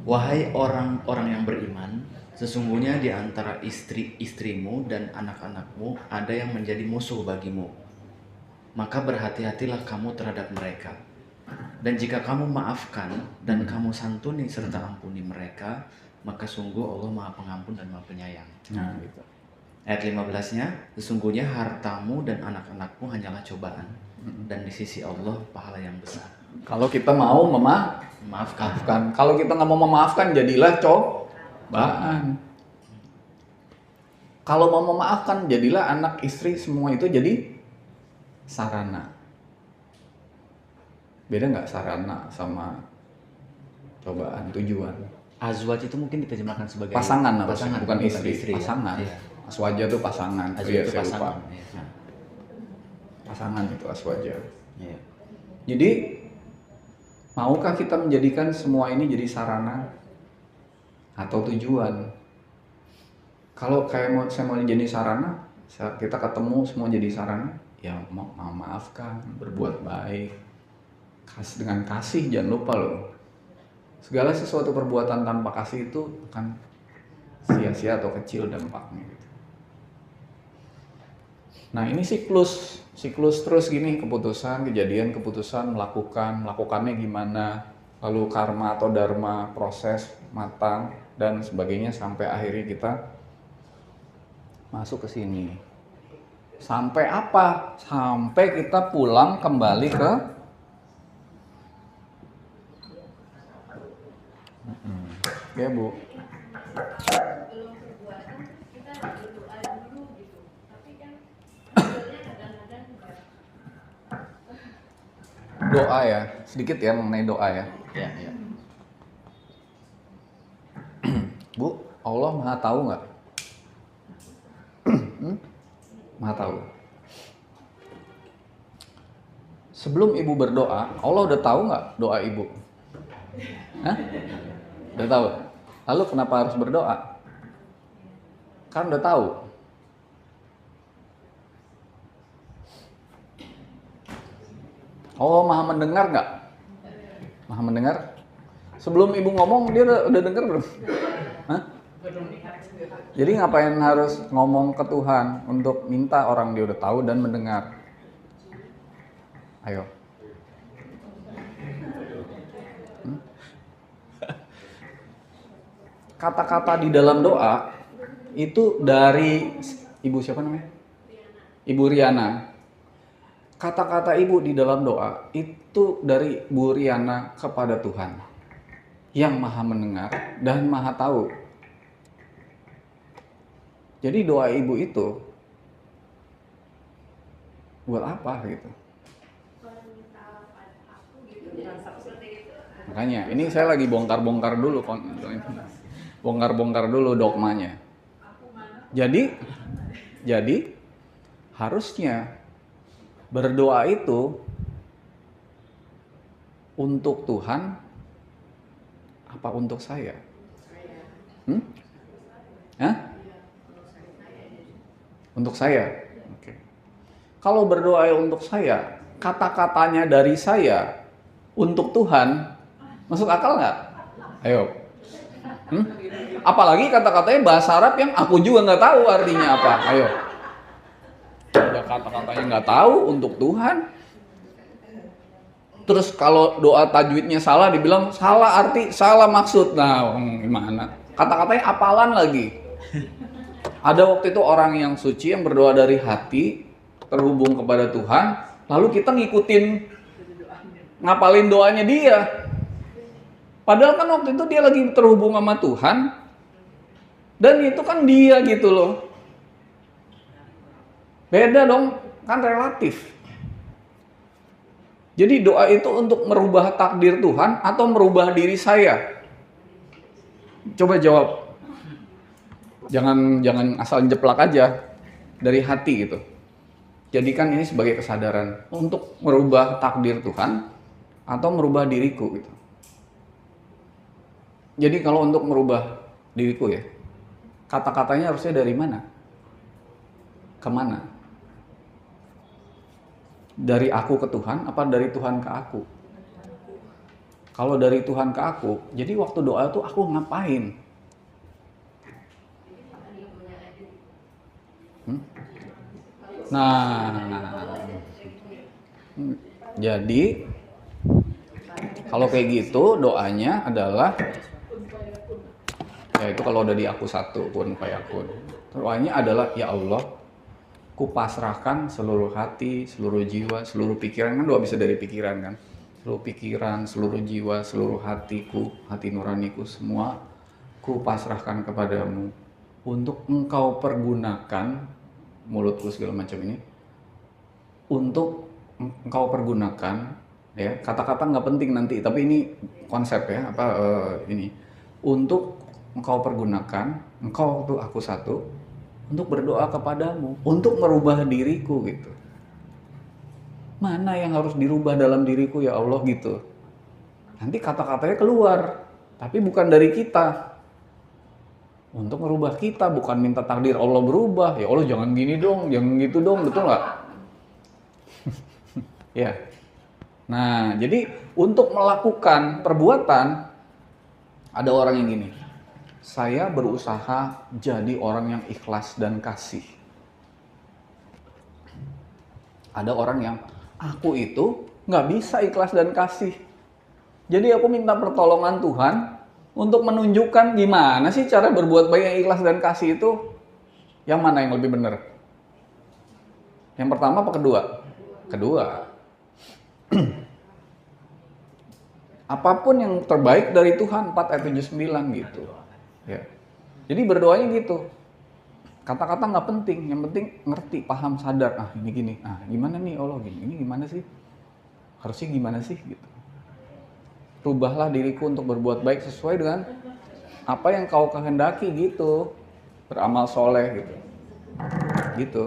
Wahai orang-orang yang beriman, sesungguhnya di antara istri-istrimu dan anak-anakmu ada yang menjadi musuh bagimu. Maka berhati-hatilah kamu terhadap mereka. Dan jika kamu maafkan dan kamu santuni serta ampuni mereka, maka sungguh Allah Maha Pengampun dan Maha Penyayang. Nah, gitu. Ayat 15-nya, sesungguhnya hartamu dan anak-anakmu hanyalah cobaan, dan di sisi Allah pahala yang besar. Kalau kita mau Maafkan. memaafkan, kalau kita nggak mau memaafkan, jadilah cobaan. Kalau mau memaafkan, jadilah anak, istri, semua itu jadi sarana. Beda nggak sarana sama cobaan, tujuan? Azwaj itu mungkin diterjemahkan sebagai Pasangan harusnya, bukan istri. ya. Pasangan. Iya. Aswaja itu pasangan. Azwaj Iya, itu saya pasangan. lupa. Iya. Pasangan itu aswaja. Iya. Jadi, maukah kita menjadikan semua ini jadi sarana atau tujuan? Kalau kayak saya mau jadi sarana, kita ketemu semua jadi sarana, ya maafkan, berbuat baik, dengan kasih, jangan lupa loh. Segala sesuatu perbuatan tanpa kasih itu akan sia-sia atau kecil dampaknya. Gitu. Nah ini siklus terus gini, keputusan, kejadian, keputusan, melakukannya gimana, lalu karma atau dharma, proses, matang, dan sebagainya sampai akhirnya kita masuk ke sini. Sampai apa? Sampai kita pulang kembali ke ya Bu. Doa ya, sedikit ya mengenai doa ya. Ya, ya. Bu, Allah Maha tahu nggak? Maha tahu. Sebelum ibu berdoa, Allah udah tahu nggak doa ibu? Hah? Udah tahu. Lalu kenapa harus berdoa? Kan udah tahu. Allah Maha mendengar nggak? Maha mendengar? Sebelum ibu ngomong dia udah dengar belum? Hah? Jadi ngapain harus ngomong ke Tuhan untuk minta orang dia udah tahu dan mendengar? Ayo. Kata-kata di dalam doa itu dari ibu siapa namanya? Ibu Riana. Kata-kata ibu di dalam doa itu dari Bu Riana kepada Tuhan yang maha mendengar dan maha tahu. Jadi doa ibu itu buat apa gitu? Makanya ini saya lagi bongkar-bongkar dulu, bongkar-bongkar dulu dogmanya. Jadi harusnya berdoa itu untuk Tuhan apa untuk saya? Hah? Untuk saya. Oke. Kalau berdoa untuk saya, kata-katanya dari saya untuk Tuhan, masuk akal nggak? Ayo. Apalagi kata-katanya bahasa Arab yang aku juga nggak tahu artinya apa. Ayo. Udah kata-katanya nggak tahu untuk Tuhan. Terus kalau doa tajwidnya salah, dibilang salah arti, salah maksud. Nah, gimana? Kata-katanya apalan lagi. Ada waktu itu orang yang suci yang berdoa dari hati, terhubung kepada Tuhan, lalu kita ngikutin, ngapalin doanya dia. Padahal kan waktu itu dia lagi terhubung sama Tuhan, dan itu kan dia gitu loh. Beda dong, kan relatif. Jadi doa itu untuk merubah takdir Tuhan atau merubah diri saya? Coba jawab. Jangan asal jeplak aja dari hati gitu. Jadikan ini sebagai kesadaran untuk merubah takdir Tuhan atau merubah diriku gitu. Jadi kalau untuk merubah diriku ya, kata-katanya harusnya dari mana? Kemana? Dari aku ke Tuhan apa dari Tuhan ke aku? Kalau dari Tuhan ke aku, jadi waktu doa itu aku ngapain? Nah, jadi kalau kayak gitu doanya adalah ya itu kalau udah di aku satu kun fayakun. Doanya adalah ya Allah, ku pasrahkan seluruh hati, seluruh jiwa, seluruh pikiran, kan doa bisa dari pikiran kan. Seluruh pikiran, seluruh jiwa, seluruh hatiku, hati nuraniku semua ku pasrahkan kepadamu untuk engkau pergunakan mulutku segala macam ini untuk engkau pergunakan ya, kata-kata nggak penting nanti tapi ini konsep ya ini untuk engkau pergunakan, engkau tuh aku satu untuk berdoa kepadamu untuk merubah diriku gitu. Mana yang harus dirubah dalam diriku ya Allah gitu. Nanti kata-katanya keluar tapi bukan dari kita. Untuk merubah kita, bukan minta takdir Allah berubah. Ya Allah jangan gini dong, jangan gitu dong, betul nggak? Ya. Nah, jadi untuk melakukan perbuatan, ada orang yang gini. Saya berusaha jadi orang yang ikhlas dan kasih. Ada orang yang, aku itu nggak bisa ikhlas dan kasih. Jadi aku minta pertolongan Tuhan untuk menunjukkan gimana sih cara berbuat baik yang ikhlas dan kasih itu. Yang mana yang lebih benar? Yang pertama apa kedua? Kedua. Apapun yang terbaik dari Tuhan, 4 ayat 79 gitu. Ya. Jadi berdoanya gitu. Kata-kata nggak penting, yang penting ngerti, paham, sadar. Ah ini gini, ah gimana nih Allah gini, ini gimana sih? harusnya gimana sih gitu. Rubahlah diriku untuk berbuat baik sesuai dengan apa yang kau kehendaki gitu. Beramal soleh gitu. Gitu.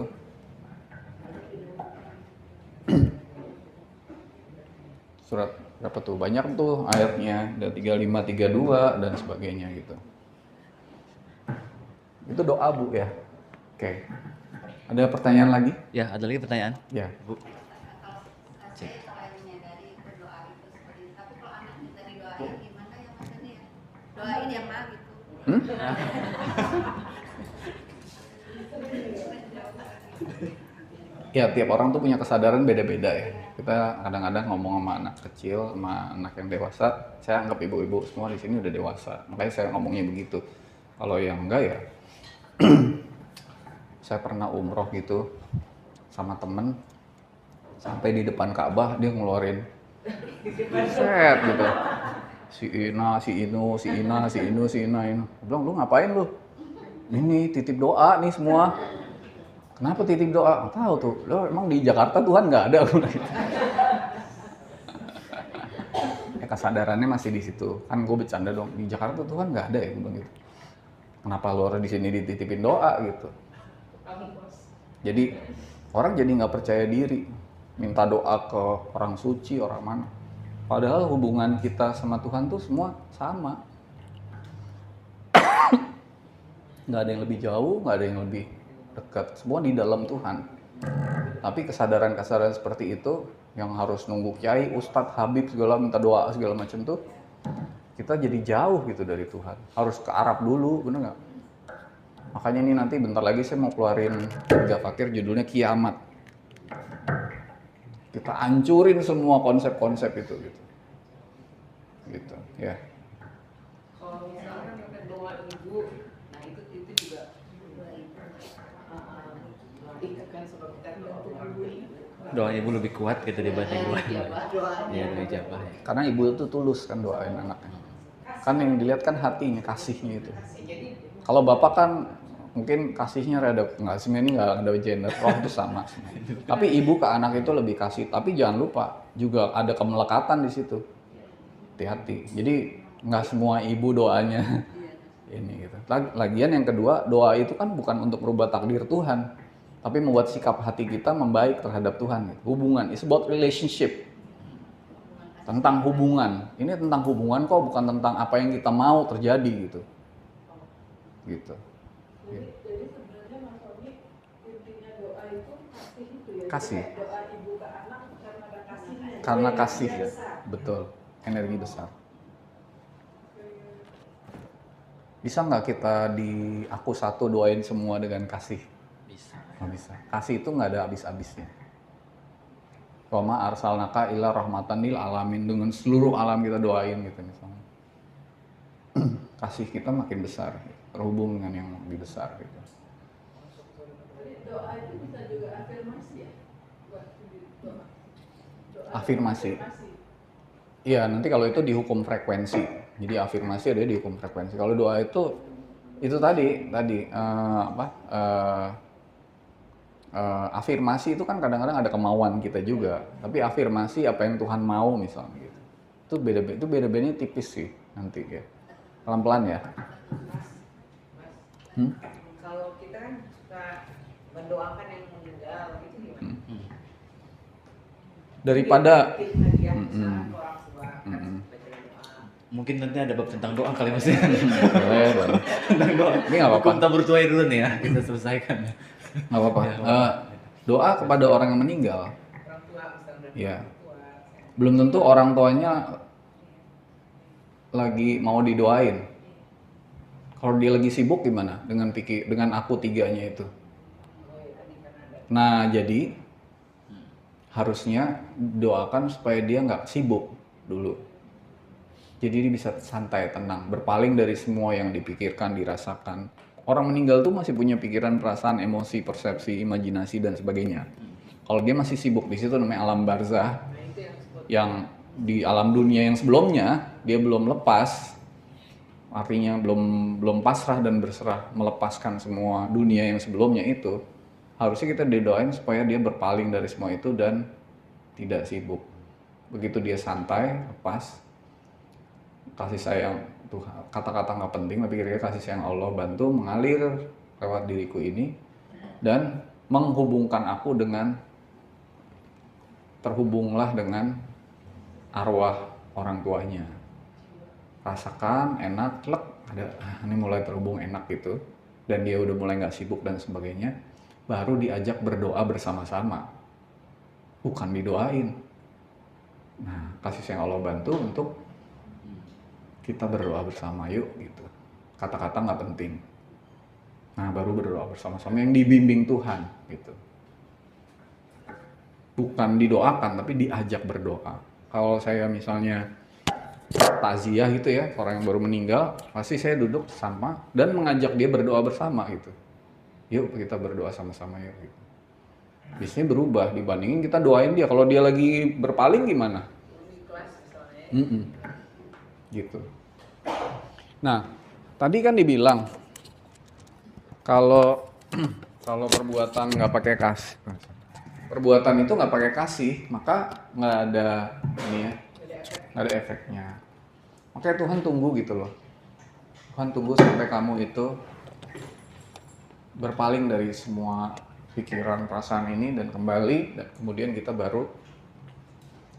Surat berapa tuh? Banyak tuh ayatnya, ada 35, 32 dan sebagainya gitu. Itu doa Bu ya. Oke. Ada pertanyaan lagi? Ya, ada lagi pertanyaan? Ya. Bu. Doain ya Ma gitu. Ya, tiap orang tuh punya kesadaran beda-beda ya. Kita kadang-kadang ngomong sama anak kecil, sama anak yang dewasa. Saya anggap ibu-ibu semua di sini udah dewasa. Makanya saya ngomongnya begitu. Kalau yang enggak ya, saya pernah umroh gitu sama temen. Sampai di depan Ka'bah dia ngeluarin set gitu. Si Ina, si Inu, si Ina, si Inu, si Ina, Inu. Aku bilang, lu ngapain lu? Ini titip doa nih semua. Kenapa titip doa? Nggak tahu tuh. Lo emang di Jakarta Tuhan nggak ada? Aku bilang gitu. Ya, kesadarannya masih di situ. Kan gue bercanda dong. Di Jakarta Tuhan nggak ada ya? Gue bilang gitu. Kenapa lo di sini dititipin doa gitu? Jadi orang jadi nggak percaya diri, minta doa ke orang suci, orang mana. Padahal hubungan kita sama Tuhan tuh semua sama. Nggak ada yang lebih jauh, nggak ada yang lebih dekat, semua di dalam Tuhan. Tapi kesadaran-kesadaran seperti itu yang harus nunggu kiai, ustadz, habib segala minta doa segala macam tuh, kita jadi jauh gitu dari Tuhan. Harus ke Arab dulu, bener nggak? Makanya nih nanti bentar lagi saya mau keluarin 3 fakir judulnya Kiamat. Kita hancurin semua konsep-konsep itu gitu. Gitu, ya. Kalau misalnya doa ibu, nah itu juga ikatkan sebab kita untuk ibu ini. Doa ibu lebih kuat gitu dibanding doa. Iya, doa ijabah. Karena ibu itu tulus kan doain anaknya. Kan yang dilihat kan hatinya, kasihnya itu. Kalau bapak kan mungkin kasihnya rada nggak, sebenarnya nggak ada gender, roh itu sama. Tapi ibu ke anak itu lebih kasih. Tapi jangan lupa juga ada kemelekatan di situ. Hati-hati. Jadi nggak semua ibu doanya ini gitu. Lagian yang kedua, doa itu kan bukan untuk merubah takdir Tuhan, tapi membuat sikap hati kita membaik terhadap Tuhan. Gitu. Hubungan, it's about relationship. Tentang hubungan. Ini tentang hubungan kok, bukan tentang apa yang kita mau terjadi gitu. Gitu. Jadi sebenarnya Mas Romi, intinya doa itu kasih itu ya. Kasih. Doa ibu ke anak karena ada kasihnya. Karena Itu kasih, energi besar. betul. Energi besar. Bisa nggak kita di aku satu doain semua dengan kasih? Bisa. Nggak bisa. Kasih itu nggak ada habis-habisnya. Roma arsalnaka ila rahmatan lil alamin, dengan seluruh alam kita doain gitu misalnya. Kasih kita makin besar, terhubung dengan yang lebih besar gitu. Jadi doa itu bisa juga afirmasi ya? Buat doa. Afirmasi. Iya, nanti kalau itu dihukum frekuensi. Jadi afirmasi ada dihukum frekuensi. Kalau doa itu tadi afirmasi itu kan kadang-kadang ada kemauan kita juga. Tapi afirmasi apa yang Tuhan mau misalnya gitu. Itu beda-bedanya tipis sih nanti ya. Pelan-pelan ya. Kalau kita kan suka mendoakan yang meninggal itu gimana? Daripada Bikin hadiah misalnya ke orang tua, kan baca doa. Mungkin nanti ada bab tentang doa kali Mas ya. boleh. Tentang doa. Ini nggak apa-apa. Hukum tabur tuai dulu nih ya, kita selesaikan. Nggak apa-apa. Doa kepada orang yang meninggal. Orang tua misalnya dari Iya. orang tua. Belum tentu orang tuanya lagi mau didoain. Kalau dia lagi sibuk gimana dengan aku tiganya itu? Nah, jadi harusnya doakan supaya dia nggak sibuk dulu. Jadi dia bisa santai, tenang, berpaling dari semua yang dipikirkan, dirasakan. Orang meninggal tuh masih punya pikiran, perasaan, emosi, persepsi, imajinasi dan sebagainya. Kalau dia masih sibuk di situ namanya alam barzah, yang di alam dunia yang sebelumnya dia belum lepas, artinya belum pasrah dan berserah melepaskan semua dunia yang sebelumnya itu. Harusnya kita didoain supaya dia berpaling dari semua itu dan tidak sibuk. begitu dia santai, lepas, kasih sayang Tuhan, kata-kata nggak penting, tapi kira-kira kasih sayang Allah bantu mengalir lewat diriku ini dan menghubungkan aku dengan, terhubunglah dengan arwah orang tuanya. Rasakan enak, lek, ada ini mulai terhubung enak gitu, dan dia udah mulai nggak sibuk dan sebagainya, baru diajak berdoa bersama-sama, bukan didoain. Nah, kasih sayang Allah bantu untuk kita berdoa bersama yuk gitu. Kata-kata nggak penting. Nah, baru berdoa bersama-sama yang dibimbing Tuhan gitu. Bukan didoakan tapi diajak berdoa. Kalau saya misalnya takziah gitu ya, orang yang baru meninggal, pasti saya duduk sama dan mengajak dia berdoa bersama gitu. Yuk kita berdoa sama-sama yuk gitu. Biasanya berubah dibandingin kita doain dia. Kalau dia lagi berpaling gimana? Gitu. Nah, tadi kan dibilang kalau perbuatan nggak pakai kasih, perbuatan itu nggak pakai kasih, maka nggak ada ini ya, nggak ada efeknya. Makanya Tuhan tunggu gitu loh. Tuhan tunggu sampai kamu itu berpaling dari semua pikiran, perasaan ini dan kembali, dan kemudian kita baru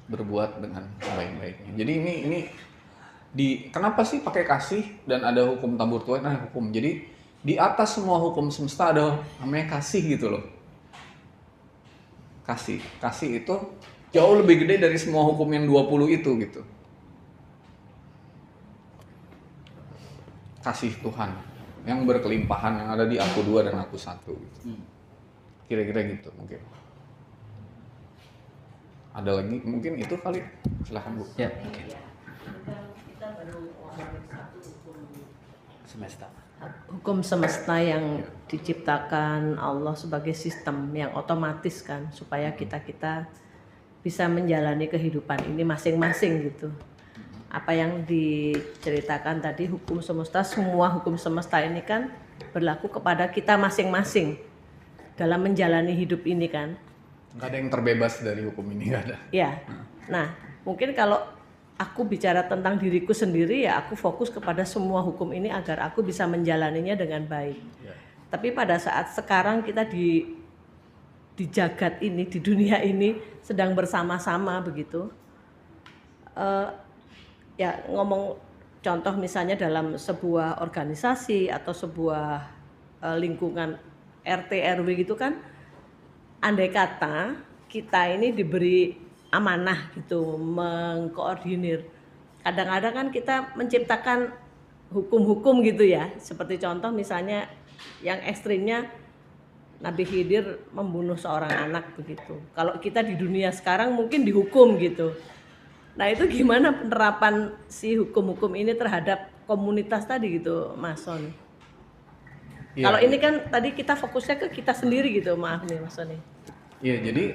berbuat dengan sebaik-baiknya. Jadi ini kenapa sih pakai kasih dan ada hukum tabur tuai? Nah, hukum. Jadi di atas semua hukum semesta ada namanya kasih gitu loh. Kasih itu jauh lebih gede dari semua hukum yang 20 itu gitu. Kasih Tuhan yang berkelimpahan yang ada di aku 2 dan aku 1 gitu. Kira-kira gitu mungkin. Ada lagi mungkin itu kali. Silakan Bu. Ya, oke. Kita baru ngomongin satu hukum Semesta. hukum semesta yang diciptakan Allah sebagai sistem yang otomatis kan, supaya kita bisa menjalani kehidupan ini masing-masing gitu. Apa yang diceritakan tadi hukum semesta, semua hukum semesta ini kan berlaku kepada kita masing-masing dalam menjalani hidup ini kan. Nggak ada yang terbebas dari hukum ini, nggak ada. Ya, nah mungkin kalau aku bicara tentang diriku sendiri ya aku fokus kepada semua hukum ini agar aku bisa menjalaninya dengan baik. Ya. Tapi pada saat sekarang kita di jagat ini, di dunia ini sedang bersama-sama begitu. Ya ngomong contoh misalnya dalam sebuah organisasi atau sebuah lingkungan RT RW gitu kan, andai kata kita ini diberi amanah gitu mengkoordinir, kadang-kadang kan kita menciptakan hukum-hukum gitu ya, seperti contoh misalnya yang ekstrimnya Nabi Khidir membunuh seorang anak begitu. Kalau kita di dunia sekarang mungkin dihukum gitu. Nah itu gimana penerapan si hukum-hukum ini terhadap komunitas tadi gitu Mas Sony? Ya. Kalau ini kan tadi kita fokusnya ke kita sendiri gitu, maaf nih Mas Sony. Iya, jadi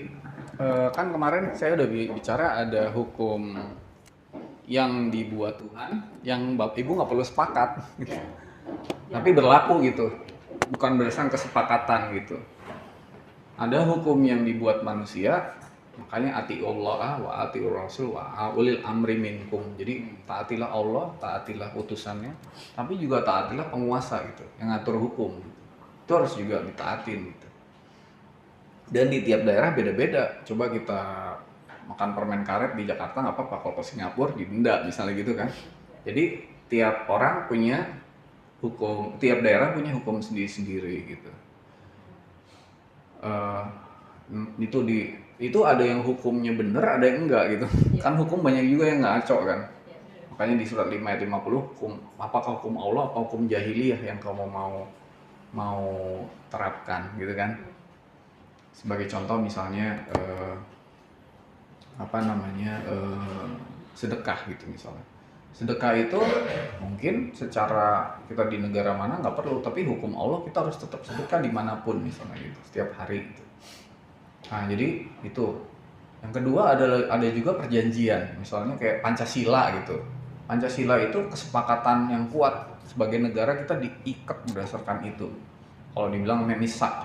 kan kemarin saya udah bicara ada hukum yang dibuat Tuhan, yang Bapak Ibu nggak perlu sepakat, gitu. Tapi berlaku gitu, bukan berdasarkan kesepakatan gitu. Ada hukum yang dibuat manusia, makanya atiullah wa atiur rasul wa ulil amri minkum. Jadi taatilah Allah, taatilah utusannya, tapi juga taatilah penguasa gitu, yang ngatur hukum. Itu harus juga ditaatin gitu. Dan di tiap daerah beda-beda. Coba kita makan permen karet di Jakarta nggak apa-apa, kalau ke Singapura didenda misalnya gitu kan. Jadi tiap orang punya hukum, tiap daerah punya hukum sendiri-sendiri gitu. Itu ada yang hukumnya bener, ada yang enggak gitu. Kan hukum banyak juga yang ngaco kan. Makanya di surat 5 ayat 50 hukum, apakah hukum Allah atau hukum jahiliyah yang kamu mau terapkan gitu kan. Sebagai contoh misalnya sedekah gitu misalnya. Sedekah itu mungkin secara kita di negara mana nggak perlu, tapi hukum Allah kita harus tetap sedekah dimanapun misalnya gitu, setiap hari gitu. Nah jadi itu. Yang kedua ada juga perjanjian, misalnya kayak Pancasila gitu. Pancasila itu kesepakatan yang kuat, sebagai negara kita diikat berdasarkan itu. Kalau dibilang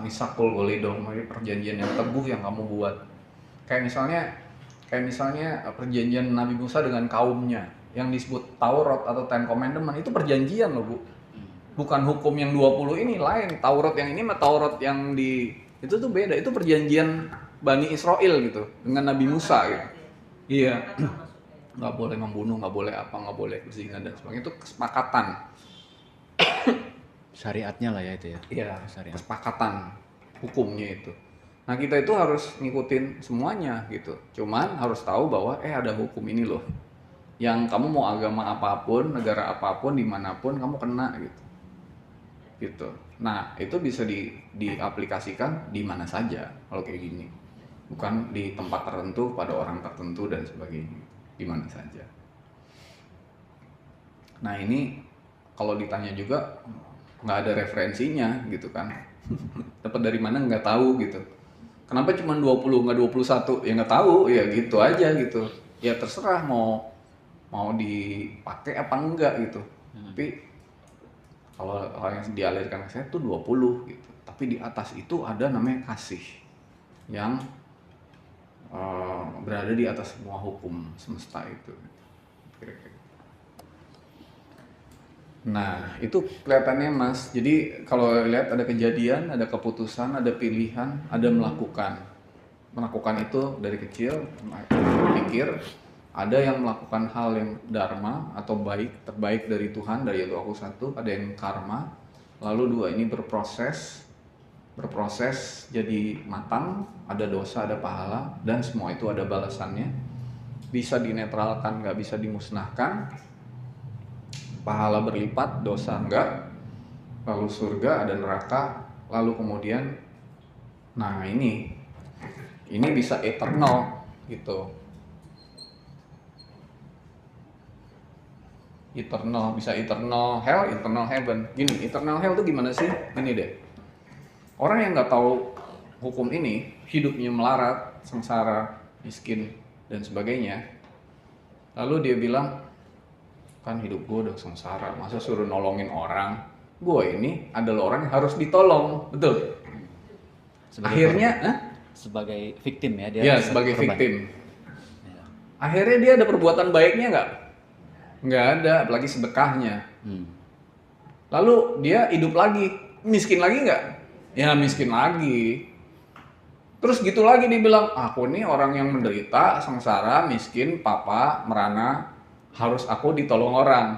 misakul walidoh, perjanjian yang teguh yang kamu buat. Kayak misalnya kayak misalnya perjanjian Nabi Musa dengan kaumnya yang disebut Taurat atau Ten Commandment, itu perjanjian loh Bu. Bukan hukum yang 20 ini, lain. Taurat yang ini sama Taurat yang di itu tuh beda. Itu perjanjian Bani Israel gitu dengan Nabi Musa gitu. Iya. Nggak boleh membunuh, nggak boleh apa, nggak boleh berzina dan sebagainya. Itu kesepakatan. Syariatnya lah ya itu ya. Iya, Syariat. kesepakatan hukumnya itu. Nah, kita itu harus ngikutin semuanya gitu. Cuman harus tahu bahwa ada hukum ini loh. Yang kamu mau agama apapun, negara apapun, dimanapun kamu kena gitu. Gitu. Nah, itu bisa diaplikasikan di mana saja kalau kayak gini. Bukan di tempat tertentu pada orang tertentu dan sebagainya. Di mana saja. Nah, ini kalau ditanya juga nggak ada referensinya gitu kan. Dapat dari mana nggak tahu gitu. Kenapa cuma 20 nggak 21? Ya nggak tahu, ya gitu aja gitu. Ya terserah mau dipakai apa enggak gitu. Tapi kalau yang dialirkan ke saya tuh 20 gitu. Tapi di atas itu ada namanya kasih yang berada di atas semua hukum semesta itu. Kira-kira. Nah, itu kelihatannya Mas. Jadi kalau lihat ada kejadian, ada keputusan, ada pilihan, ada melakukan. Melakukan itu dari kecil, pikir. Ada yang melakukan hal yang dharma atau baik, terbaik dari Tuhan, dari itu aku satu. Ada yang karma. Lalu dua ini berproses jadi matang, ada dosa, ada pahala, dan semua itu ada balasannya. Bisa dinetralkan, nggak bisa dimusnahkan. Pahala berlipat, dosa enggak, lalu surga, ada neraka, lalu kemudian, nah ini bisa eternal gitu, eternal, bisa eternal hell, eternal heaven. Gini, eternal hell tuh gimana sih? Ini deh, orang yang nggak tahu hukum ini, hidupnya melarat, sengsara, miskin dan sebagainya, lalu dia bilang, kan hidup gue udah sengsara, masa suruh nolongin orang? Gue ini adalah orang yang harus ditolong, betul? Akhirnya, sebagai victim ya dia. Ya, sebagai korban. victim. Ya. Akhirnya dia ada perbuatan baiknya nggak? Nggak ada, apalagi sedekahnya. Lalu dia hidup lagi, miskin lagi nggak? Ya miskin lagi. Terus gitu lagi dibilang, aku nih orang yang menderita, sengsara, miskin, papa, merana, harus aku ditolong orang.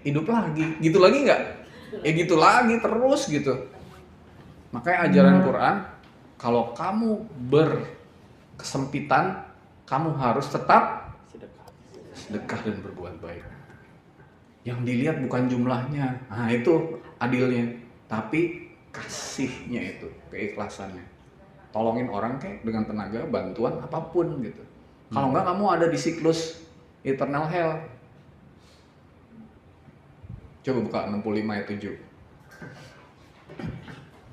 Hidup lagi, gitu lagi nggak? Gitu lagi terus gitu. Makanya ajaran Quran, kalau kamu berkesempitan, kamu harus tetap sedekah dan berbuat baik. Yang dilihat bukan jumlahnya, nah itu adilnya, tapi kasihnya itu, keikhlasannya. Tolongin orang kayak dengan tenaga, bantuan apapun gitu. Kalau enggak kamu ada di siklus eternal hell. Coba buka 65 ayat 7.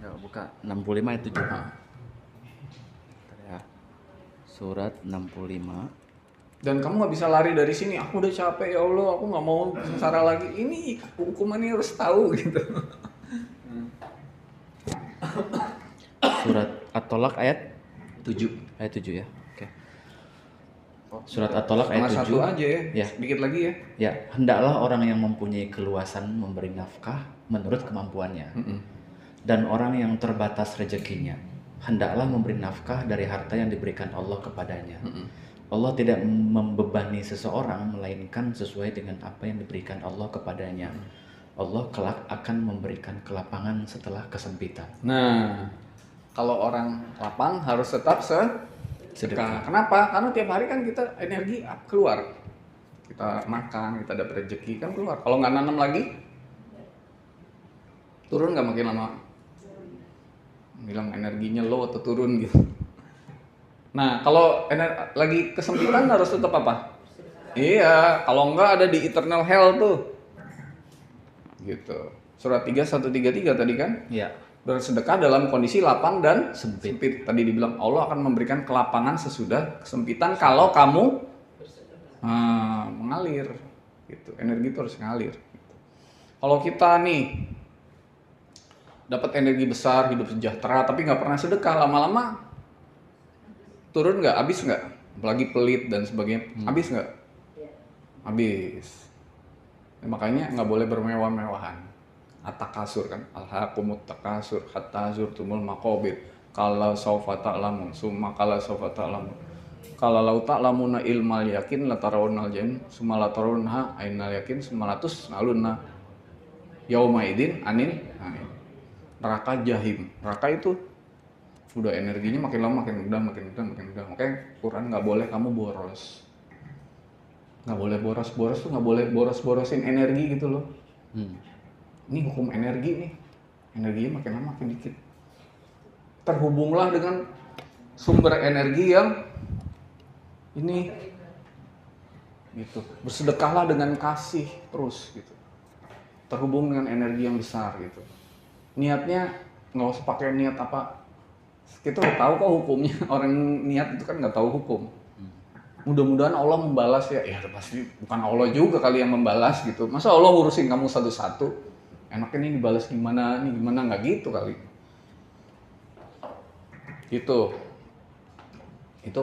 Ya, buka 65 ayat 7. Nah. Ya. Surat 65. Dan kamu nggak bisa lari dari sini. Aku udah capek ya Allah, aku nggak mau sengsara lagi. Ini hukumannya harus tahu gitu. Surat At-Tolak ayat 7. Ayat 7 ya. Oke. Surat At-Tolak ayat 7. Satu aja ya. Ya. Sedikit lagi ya. Ya, hendaklah orang yang mempunyai keluasan memberi nafkah menurut kemampuannya. Dan orang yang terbatas rezekinya, hendaklah memberi nafkah dari harta yang diberikan Allah kepadanya. Allah tidak membebani seseorang melainkan sesuai dengan apa yang diberikan Allah kepadanya. Allah kelak akan memberikan kelapangan setelah kesempitan. Nah, kalau orang lapang harus tetap sedekah. Kenapa? Karena tiap hari kan kita energi keluar. Kita makan, kita dapat rezeki kan keluar. Kalau nggak nanam lagi, turun nggak makin lama? Bilang energinya low atau turun gitu. Nah, kalau lagi kesempitan harus tetap apa? Iya, kalau nggak ada di eternal hell tuh. Gitu. Surat 3:133 tadi kan? Ya. Bersedekah dalam kondisi lapang dan Sempit. Tadi dibilang Allah akan memberikan kelapangan sesudah kesempitan kalau kamu mengalir gitu. Energi itu harus ngalir gitu. Kalau kita nih dapat energi besar, hidup sejahtera tapi nggak pernah sedekah, lama-lama turun nggak? Habis nggak? Apalagi pelit dan sebagainya, habis nggak? Habis. Makanya nggak boleh bermewah-mewahan. At-takasur kan, alhaqumut takasur hatta zurtumul maqabir. Kalau saufa ta'lamun, summa kala saufa ta'lamun. Kalau lau ta'lamuna ilmal yakin la tarawunnal jahim, summa la tarawunha ainal yakin, summa latus nalunna yauma idin anil neraka jahim. Neraka itu udah energinya makin lama makin udah. Makanya Quran nggak boleh kamu boros. Nggak boleh boros tuh, nggak boleh boros-borosin energi gitu loh. Ini hukum energi nih, energinya makin lama makin dikit. Terhubunglah dengan sumber energi yang ini gitu. Bersedekahlah dengan kasih terus gitu. Terhubung dengan energi yang besar gitu. Niatnya nggak usah pakai niat apa. Kita udah tahu kok hukumnya. Orang niat itu kan nggak tahu hukum. Mudah-mudahan Allah membalas ya. Ya pasti bukan Allah juga kali yang membalas gitu. Masa Allah urusin kamu satu-satu? Enaknya ini dibalas gimana? Ini gimana? Nggak gitu kali. Itu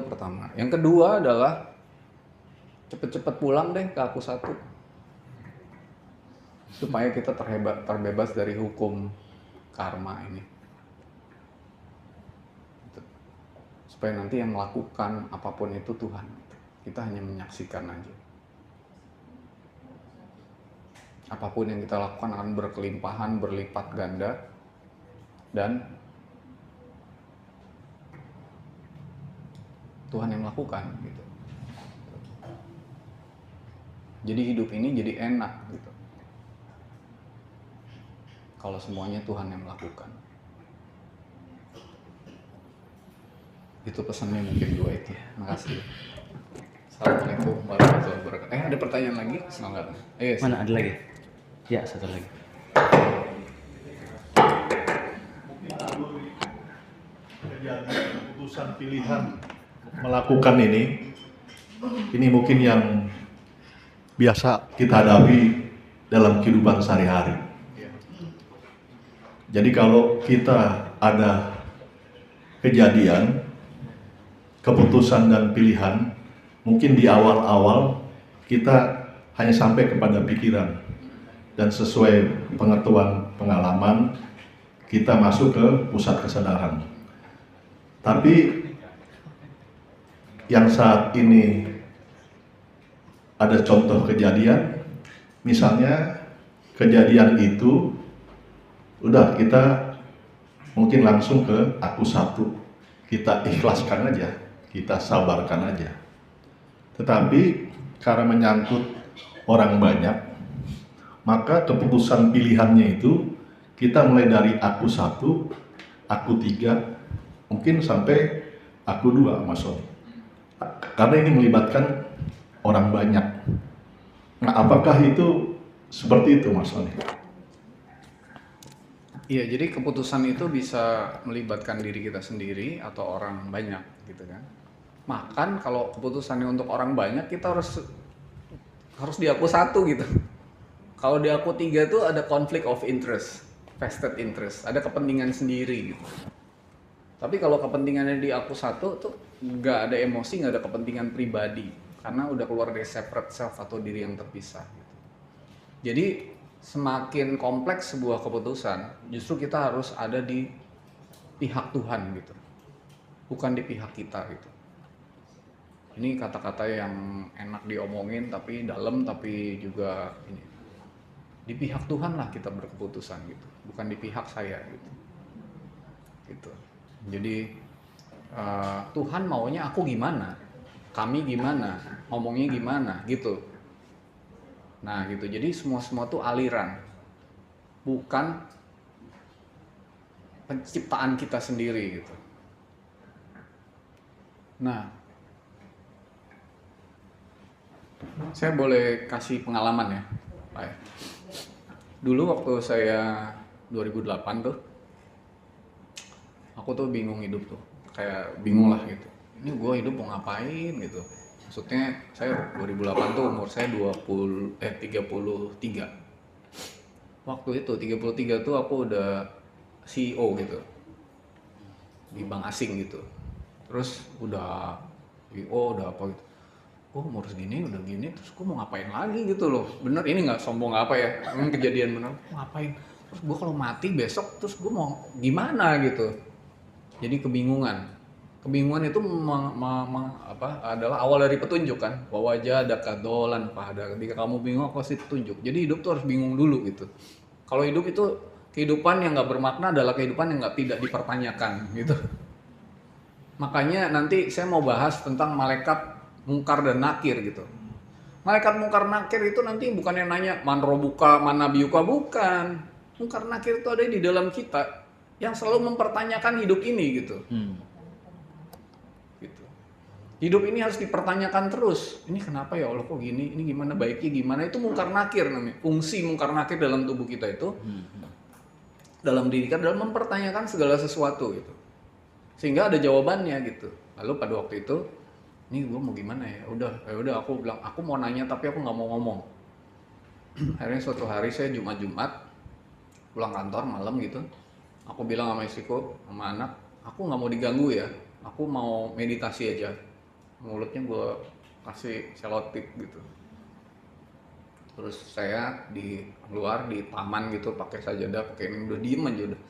pertama. Yang kedua adalah cepet-cepet pulang deh ke aku satu. Supaya kita terbebas dari hukum karma ini. Supaya nanti yang melakukan apapun itu Tuhan. Kita hanya menyaksikan aja. Apapun yang kita lakukan akan berkelimpahan, berlipat ganda. Dan Tuhan yang melakukan gitu. Jadi hidup ini jadi enak gitu. Kalau semuanya Tuhan yang melakukan. Itu pesannya mungkin dua itu. Makasih. Assalamualaikum warahmatullahi wabarakatuh. Ada pertanyaan lagi? Enggak. Mana ada lagi? Ya, satu lagi. Keputusan pilihan melakukan ini mungkin yang biasa kita hadapi dalam kehidupan sehari-hari. Jadi kalau kita ada kejadian, keputusan dan pilihan, mungkin di awal-awal kita hanya sampai kepada pikiran dan sesuai pengetahuan pengalaman kita masuk ke pusat kesadaran. Tapi yang saat ini ada contoh kejadian, misalnya kejadian itu udah kita mungkin langsung ke aku satu, kita ikhlaskan aja, kita sabarkan aja. Tetapi karena menyangkut orang banyak, maka keputusan pilihannya itu kita mulai dari aku satu, aku tiga, mungkin sampai aku dua, Mas Sony. Karena ini melibatkan orang banyak. Nah, apakah itu seperti itu, Mas Sony? Iya, jadi keputusan itu bisa melibatkan diri kita sendiri atau orang banyak gitu kan. Makan kalau keputusannya untuk orang banyak kita harus di aku satu gitu. Kalau di aku tiga tuh ada conflict of interest, vested interest, ada kepentingan sendiri gitu. Tapi kalau kepentingannya di aku satu tuh nggak ada emosi, nggak ada kepentingan pribadi, karena udah keluar dari separate self atau diri yang terpisah. Gitu. Jadi semakin kompleks sebuah keputusan, justru kita harus ada di pihak Tuhan gitu, bukan di pihak kita gitu. Ini kata-kata yang enak diomongin tapi dalam, tapi juga ini di pihak Tuhan lah kita berkeputusan gitu, bukan di pihak saya gitu. Gitu. Jadi Tuhan maunya aku gimana, kami gimana, ngomongnya gimana gitu. Nah gitu, jadi semua tuh aliran, bukan penciptaan kita sendiri gitu. Nah, saya boleh kasih pengalaman ya, Pak. Dulu waktu saya 2008 tuh, aku tuh bingung hidup tuh, kayak bingung lah gitu. Ini gue hidup mau ngapain gitu. Maksudnya saya 2008 tuh umur saya 33. Waktu itu 33 tuh aku udah CEO gitu di bank asing gitu. Terus udah udah apa gitu. Gue umur segini udah gini, terus gue mau ngapain lagi gitu loh. Bener, ini nggak sombong apa ya, ini kejadian bener. Ngapain? Terus gue kalau mati besok, terus gue mau gimana gitu. Jadi kebingungan. Kebingungan itu adalah awal dari petunjuk kan. Wa wajadaka dolan fahada. Ketika kamu bingung, aku kasih petunjuk. Jadi hidup tuh harus bingung dulu gitu. Kalau hidup itu kehidupan yang nggak bermakna adalah kehidupan yang tidak dipertanyakan gitu. Makanya nanti saya mau bahas tentang malaikat mungkar dan nakir gitu. Malaikat mungkar nakir itu nanti bukan yang nanya man robuka, man nabiyuka, bukan. Mungkar nakir itu ada di dalam kita yang selalu mempertanyakan hidup ini gitu. Gitu. Hidup ini harus dipertanyakan terus. Ini kenapa ya Allah kok gini? Ini gimana baiknya gimana? Itu mungkar nakir namanya. Fungsi mungkar nakir dalam tubuh kita itu dalam diri kita dalam mempertanyakan segala sesuatu gitu. Sehingga ada jawabannya gitu. Lalu pada waktu itu ini gue mau gimana ya? Udah aku bilang aku mau nanya tapi aku nggak mau ngomong. Akhirnya suatu hari saya Jumat pulang kantor malam gitu, aku bilang sama istriku sama anak, aku nggak mau diganggu ya, aku mau meditasi aja. Mulutnya gue kasih selotip gitu. Terus saya di luar di taman gitu pakai sajadah, pakai ini udah diem aja udah.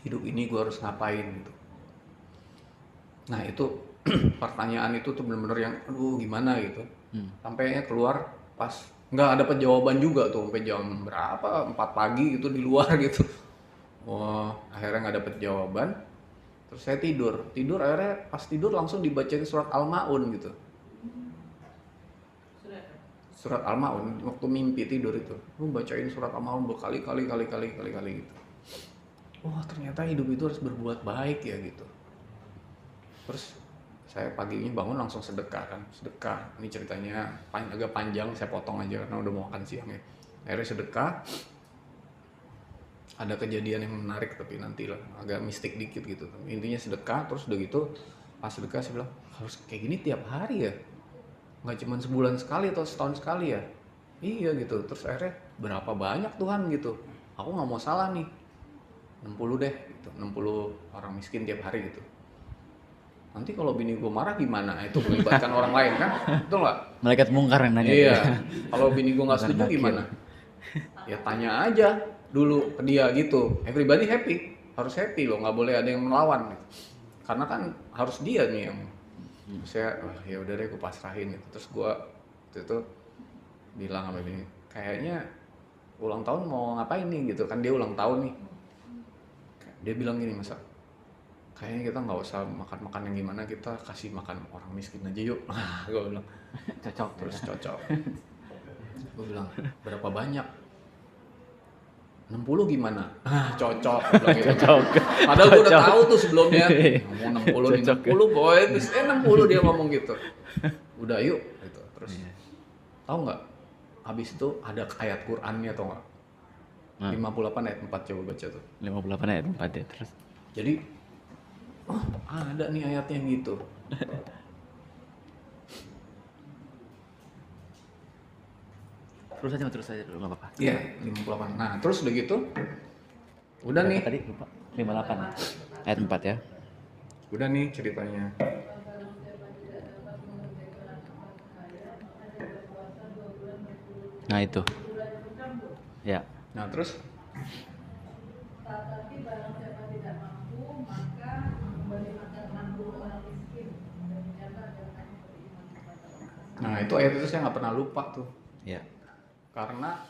Hidup ini gue harus ngapain gitu. Nah itu pertanyaan itu tuh bener-bener yang aduh gimana gitu. Sampainya keluar pas nggak dapet jawaban juga tuh sampai jam berapa 4 pagi gitu di luar gitu. Wah akhirnya nggak dapet jawaban. Terus saya tidur akhirnya pas tidur langsung dibacain surat Al-Maun gitu. Surat Al-Maun waktu mimpi tidur itu, bacain surat Al-Maun berkali-kali gitu. Wah ternyata hidup itu harus berbuat baik ya gitu. Terus saya paginya bangun langsung sedekah kan, ini ceritanya agak panjang, saya potong aja karena udah mau makan siang ya. Akhirnya sedekah, ada kejadian yang menarik tapi nanti lah, agak mistik dikit gitu. Intinya sedekah, terus udah gitu pas sedekah saya bilang harus kayak gini tiap hari ya, nggak cuma sebulan sekali atau setahun sekali ya. Iya gitu, terus akhirnya berapa banyak Tuhan gitu, aku nggak mau salah nih, 60 deh gitu, 60 orang miskin tiap hari gitu. Nanti kalau bini gue marah gimana? Itu melibatkan orang lain kan? Betul nggak? Malaikat mungkar yang nanya. Iya. Kalau bini gue nggak setuju gimana? Ya tanya aja dulu ke dia gitu. Everybody happy, harus happy loh, nggak boleh ada yang melawan. Gitu. Karena kan harus dia nih yang. Saya, ya udah deh, gue pasrahin gitu. Terus gue itu bilang sama bini, kayaknya ulang tahun mau ngapain nih gitu kan, dia ulang tahun nih. Dia bilang gini, masa kayaknya kita nggak usah makan yang gimana, kita kasih makan orang miskin aja yuk. Gue bilang cocok, terus cocok. Gue bilang berapa banyak? 60 gimana? Cocok. Gitu. Cocok. Padahal gue udah tahu tuh sebelumnya ngomong 60 nih, 60 boy, terus 60 dia ngomong gitu. Udah yuk gitu. Terus tahu nggak? Habis itu ada ayat Qur'annya atau nggak? 58 ayat 4 coba baca tuh. 58 ayat 4 ya terus. Jadi ada nih ayatnya gitu. Terus aja dulu, nggak apa-apa. Iya, 58. Nah, terus udah gitu, udah nih. Tadi lupa. 58 ayat 4 ya. Udah nih ceritanya. Nah itu. Ya. Nah, terus Tetapi barang siapa tidak mampu, maka kembalikan 60 orang miskin dan menyatakan beriman kepada Allah. nah itu ayat itu saya nggak pernah lupa tuh. Ya. Karena